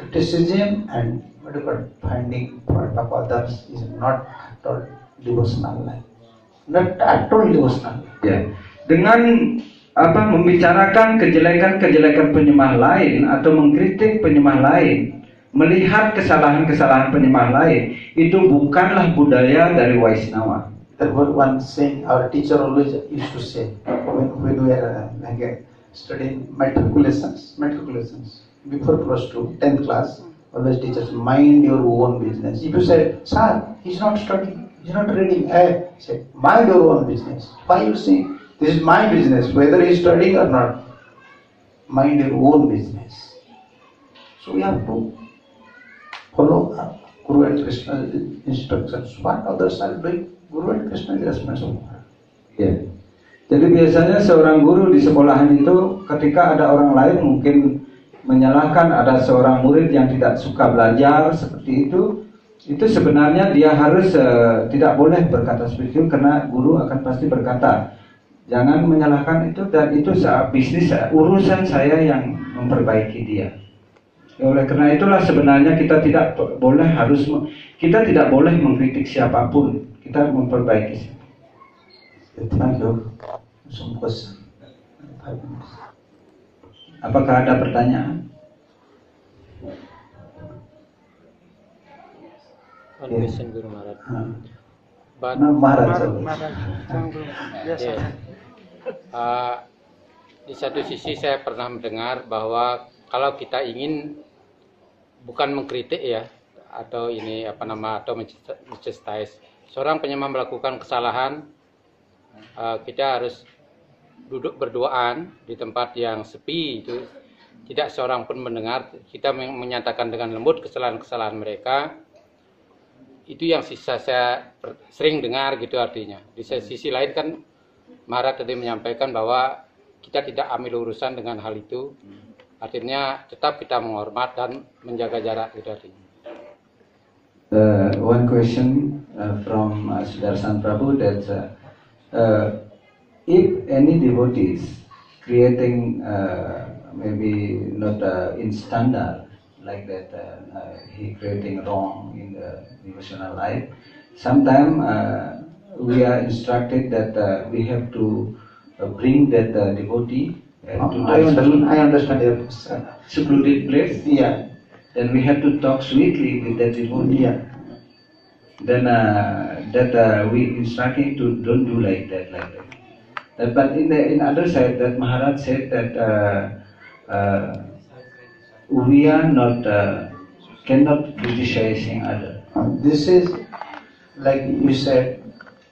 Criticism and whatever finding fault of others is not at all devotional life. Not at all devotional life. Ya, dengan membicarakan kejelekan-kejelekan penyembah lain atau mengkritik penyembah lain, melihat kesalahan-kesalahan penyembah lain, itu bukanlah budaya dari Waisnawa. There was one saying our teacher always used to say when we were studying matriculations before plus 2, 10th class. Always teachers, mind your own business. If you say, sir, he's not studying, he's not reading, say, mind your own business. Why you say? This is my business, whether he is studying or not. Mind your own business. So we have to follow Guru and Krishna's instructions. What others are doing, Guru and Krishna is responsible. Ya. Jadi biasanya seorang guru di sekolahan itu ketika ada orang lain mungkin menyalahkan ada seorang murid yang tidak suka belajar seperti itu sebenarnya dia harus tidak boleh berkata seperti itu, karena guru akan pasti berkata, jangan menyalahkan itu, dan itu bisnis urusan saya yang memperbaiki dia. Oleh karena itulah sebenarnya kita tidak boleh mengkritik siapapun, kita memperbaiki. Thank you. Some question. 5 minutes. Apakah ada pertanyaan? One question, Guru Maharaj. But Maharaj. Di satu sisi saya pernah mendengar bahwa kalau kita ingin bukan mengkritik ya, atau atau menchastise seorang penyembah melakukan kesalahan, kita harus duduk berduaan di tempat yang sepi, itu tidak seorang pun mendengar, kita menyatakan dengan lembut kesalahan-kesalahan mereka. Itu yang saya sering dengar gitu artinya. Di sisi lain kan Maharaj tadi menyampaikan bahwa kita tidak ambil urusan dengan hal itu, artinya tetap kita menghormat dan menjaga jarak gitu artinya. One question from Sudarshan Prabhu, that if any devotees creating maybe not in standard like that, he creating wrong in the devotional life, sometimes we are instructed that we have to bring that devotee to I understand your secluded place. Yeah. Then we have to talk sweetly with that devotee. Yeah. Then we instructing to don't do like that. But in other side, that Maharaj said that we are not cannot criticizing other. This is like you said.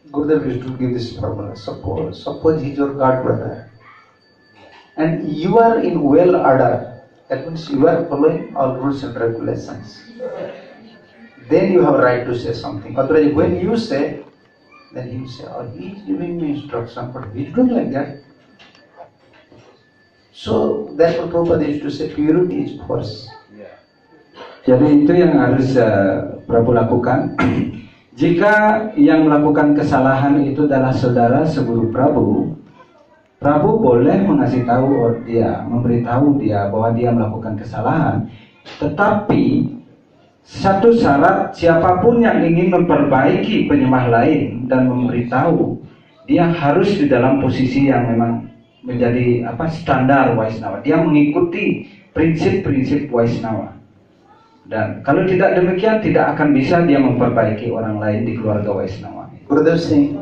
Gurudev used to give this formula. Suppose he is your godbrother, and you are in well order. That means you are following all rules and regulations. Then you have a right to say something. Otherwise, when you say, then he will say, "Oh, he is giving me instruction, but he is doing like that." So therefore, Prabhupada used to say, purity is first. Jadi itu yang harus Prabhu lakukan. Jika yang melakukan kesalahan itu adalah saudara seguru Prabhu Prabu boleh mengasih tahu dia, memberitahu dia bahwa dia melakukan kesalahan, tetapi satu syarat, siapapun yang ingin memperbaiki penyembah lain dan memberitahu, dia harus di dalam posisi yang memang menjadi standar Waisnawa. Dia mengikuti prinsip-prinsip Waisnawa. Dan kalau tidak demikian, tidak akan bisa dia memperbaiki orang lain di keluarga Waisnawa. Gurudev saying,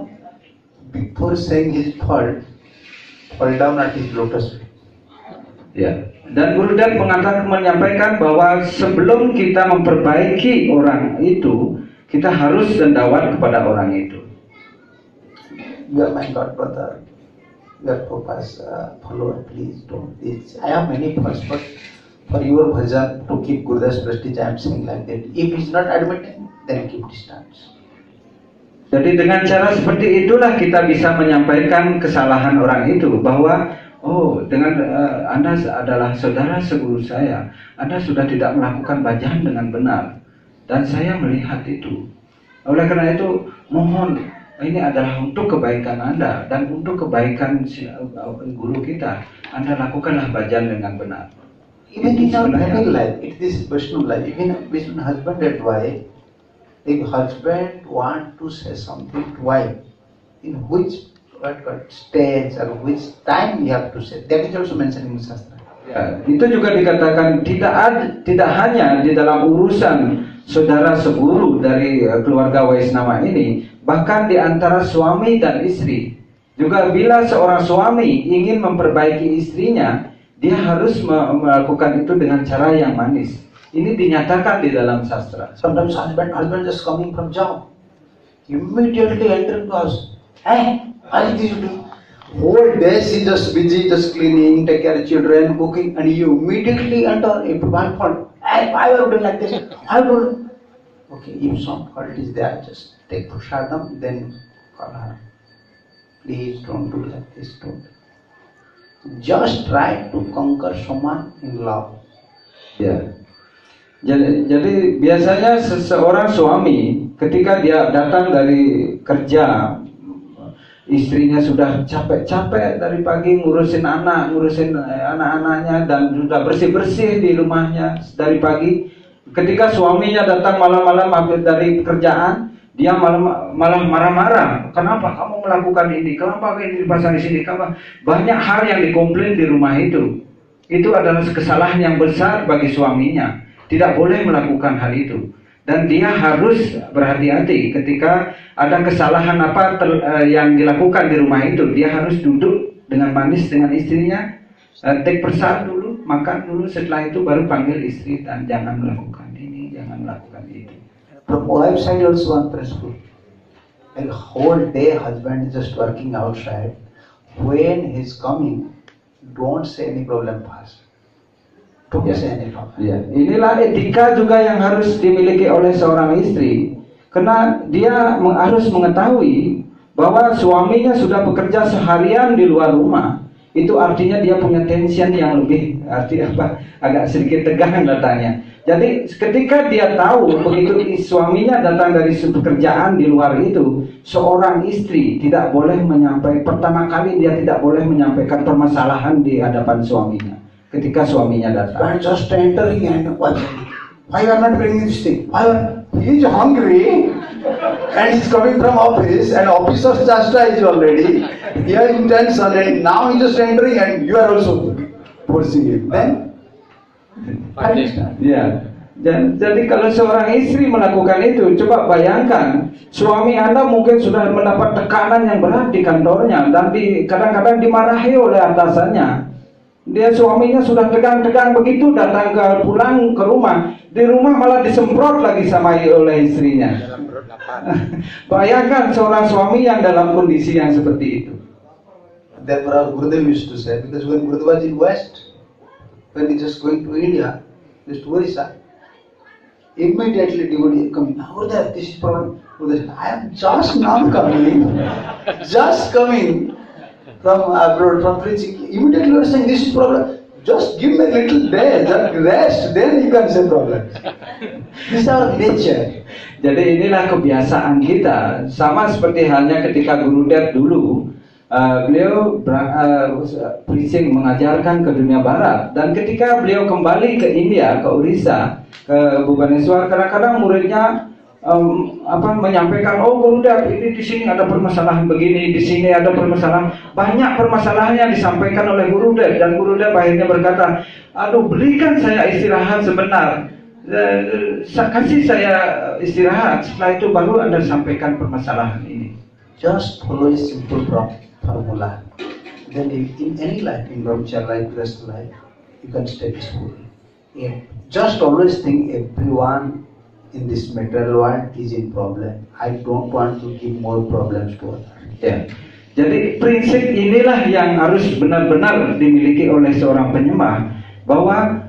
before saying his fault, fall down at his lotus feet. Ya. Dan Gurudev menyampaikan bahwa sebelum kita memperbaiki orang itu, kita harus mendawat kepada orang itu. You are my God brother. You are Prabhupada's follower. Please don't. I have many faults, but for your bhajan to keep Gurudev's prestige, I am saying like that. If he is not admitting, then keep distance. Jadi dengan cara seperti itulah kita bisa menyampaikan kesalahan orang itu, bahwa dengan Anda adalah saudara seguru saya, Anda sudah tidak melakukan bhajan dengan benar, dan saya melihat itu. Oleh karena itu, mohon, ini adalah untuk kebaikan Anda dan untuk kebaikan guru kita. Anda lakukanlah bhajan dengan benar. Even in our family life, it is Vaishnava life. Even between husband and wife, if husband want to say something to wife, in which stage or which time you have to say, that is also mentioned in Shastra. Ya, itu juga dikatakan tidak hanya di dalam urusan saudara seguru dari keluarga Waisnawa ini, bahkan di antara suami dan istri. Juga bila seorang suami ingin memperbaiki istrinya, dia harus melakukan itu dengan cara yang manis. Ini dinyatakan di dalam sastra. Sometimes husband just coming from job, immediately enter to house. What did you do? Whole day she just busy, just cleaning, take care of children, cooking, and you immediately enter into one fault. Why are you doing like this? I don't. Okay, if some fault is there, just take prasadam, then call her. Please don't do like this. Don't. Just try to conquer someone in love. Ya. Jadi biasanya seseorang suami ketika dia datang dari kerja, istrinya sudah capek-capek dari pagi ngurusin anak-anaknya dan sudah bersih-bersih di rumahnya dari pagi. Ketika suaminya datang malam-malam habis dari pekerjaan, dia malah marah-marah. Kenapa kamu melakukan ini? Kenapa ini dipasang di sini? Banyak hal yang dikomplain di rumah itu. Itu adalah kesalahan yang besar bagi suaminya. Tidak boleh melakukan hal itu. Dan dia harus berhati-hati ketika ada kesalahan yang dilakukan di rumah itu. Dia harus duduk dengan manis dengan istrinya, take persat dulu, makan dulu, setelah itu baru panggil istri dan jangan melakukan ini, jangan melakukan itu. From wife side also one principle. Like whole day husband is just working outside. When he's coming, don't say any problem first. Don't say any problem. Ya, inilah etika juga yang harus dimiliki oleh seorang istri. Karena dia harus mengetahui bahwa suaminya sudah bekerja seharian di luar rumah. Itu artinya dia punya tension yang lebih, agak sedikit tegang datangnya. Jadi ketika dia tahu begitu suaminya datang dari pekerjaan di luar itu, seorang istri tidak boleh pertama kali dia tidak boleh menyampaikan permasalahan di hadapan suaminya. Ketika suaminya datang, just entering and watching. Why you are not bringing this thing? He is hungry and he's coming from office and officer's chasta is already. He has intention and now he just entering and you are also forcing him. Then, ya. Jadi kalau seorang istri melakukan itu, coba bayangkan suami Anda mungkin sudah mendapat tekanan yang berat di kantornya dan kadang-kadang dimarahi oleh atasannya. Dia suaminya sudah tegang-tegang begitu, datang pulang ke rumah, di rumah malah disemprot lagi oleh istrinya. Bayangkan seorang suami yang dalam kondisi yang seperti itu. Therefore Gurudev used to say, because when Gurudev was in West, when he just going to India, just to Orissa, immediately devotee coming, Gurudev, this is problem. Gurudev, I am just now coming, from abroad, from preaching. Immediately you are saying this is problem. Just give me a little day, just rest, then you can say problem. This is our nature. Jadi inilah kebiasaan kita. Sama seperti halnya ketika Gurudev dulu beliau preaching, mengajarkan ke dunia barat. Dan ketika beliau kembali ke India, ke Orissa, ke Bhubaneswar, kadang-kadang muridnya menyampaikan, oh Gurudev, ini di sini ada permasalahan begini, di sini ada permasalahan, banyak permasalahan yang disampaikan oleh Gurudev. Dan Gurudev akhirnya berkata, aduh, berikan saya istirahat sebentar, kasih saya istirahat, setelah itu baru Anda sampaikan permasalahan ini. Just follow a simple formula. Then in any life, in brahmacharya life, rest life, you can stay peacefully. Yeah. Just always think everyone in this material world is in problem. I don't want to give more problems to others. Ya. Jadi prinsip inilah yang harus benar-benar dimiliki oleh seorang penyembah, bahwa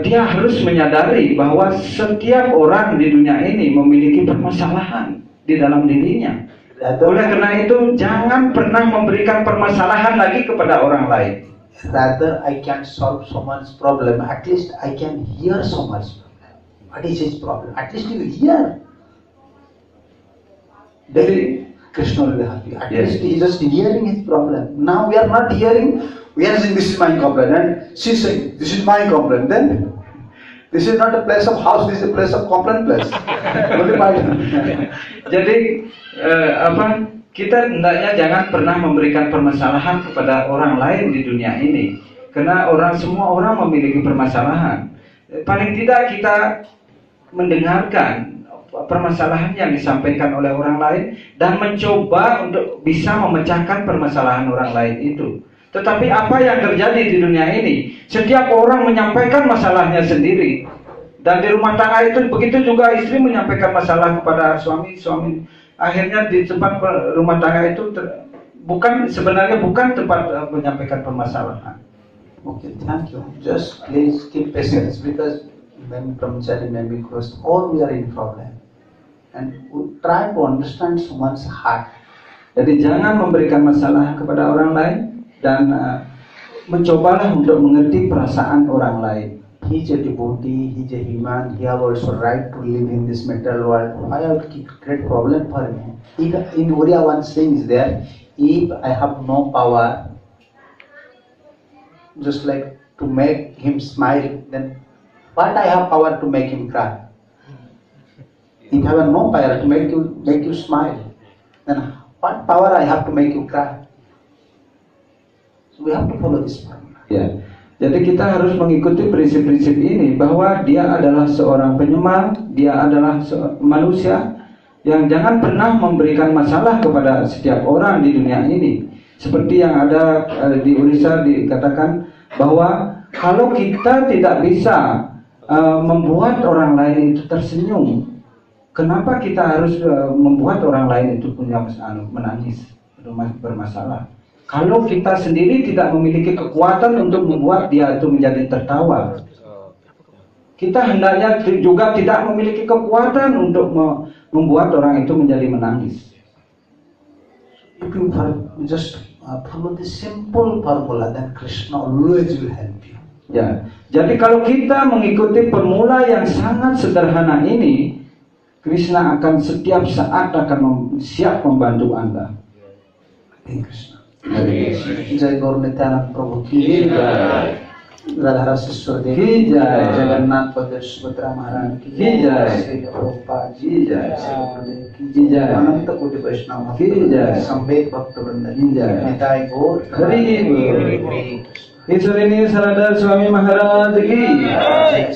dia harus menyadari bahwa setiap orang di dunia ini memiliki permasalahan di dalam dirinya. Oleh karena itu jangan pernah memberikan permasalahan lagi kepada orang lain. Rather, I can solve someone's problem. At least I can hear someone's problem. What is his problem? At least you hear. Then Krishna will be happy. At least he is just hearing his problem. Now we are not hearing. We are saying this is my complaint, and she is saying this is my complaint. Then this is not a place of house. This is a place of complaint place. Jadi kita hendaknya jangan pernah memberikan permasalahan kepada orang lain di dunia ini, karena semua orang memiliki permasalahan. Paling tidak kita mendengarkan permasalahan yang disampaikan oleh orang lain dan mencoba untuk bisa memecahkan permasalahan orang lain itu. Tetapi apa yang terjadi di dunia ini, setiap orang menyampaikan masalahnya sendiri. Dan di rumah tangga itu begitu juga, istri menyampaikan masalah kepada suami. Akhirnya di tempat rumah tangga itu sebenarnya bukan tempat menyampaikan permasalahan. Okay, thank you. Just please keep patience, because when brahmachari may be crossed, all we are in problem. And we try to understand someone's heart. Jadi jangan memberikan masalah kepada orang lain, dan mencobalah untuk mengerti perasaan orang lain. He is a devotee, he is a human, he has also right to live in this material world. I have great problem for me. In Oriya one saying is there, if I have no power, just like to make him smile, then what I have power to make him cry? If I have no power to make you smile, then what power I have to make you cry? So we have to follow this formula. Ya. Jadi kita harus mengikuti prinsip-prinsip ini, bahwa dia adalah seorang penyembah, dia adalah manusia yang jangan pernah memberikan masalah kepada setiap orang di dunia ini. Seperti yang ada di Orissa dikatakan bahwa kalau kita tidak bisa membuat orang lain itu tersenyum, kenapa kita harus membuat orang lain itu punya menangis, bermasalah? Kalau kita sendiri tidak memiliki kekuatan untuk membuat dia itu menjadi tertawa, kita hendaknya juga tidak memiliki kekuatan untuk membuat orang itu menjadi menangis. If you just follow this simple formula, then Krishna always will help you. Ya, jadi kalau kita mengikuti formula yang sangat sederhana ini, Krishna akan setiap saat akan siap membantu Anda. Hare Krishna. जय गौर नित्यानंद प्रभु की जय, राधा रासेश्वर देवी की जय, जगन्नाथ बलदेव सुभद्रा महारानी की जय, श्री प्रभुपाद की जय, की जय, अनंत कोटि वैष्णव की जय, संवेद भक्त वृंद की जय, निताय गौर हरि बोल। ईश्वरिणी सरदार स्वामी महाराज की जय।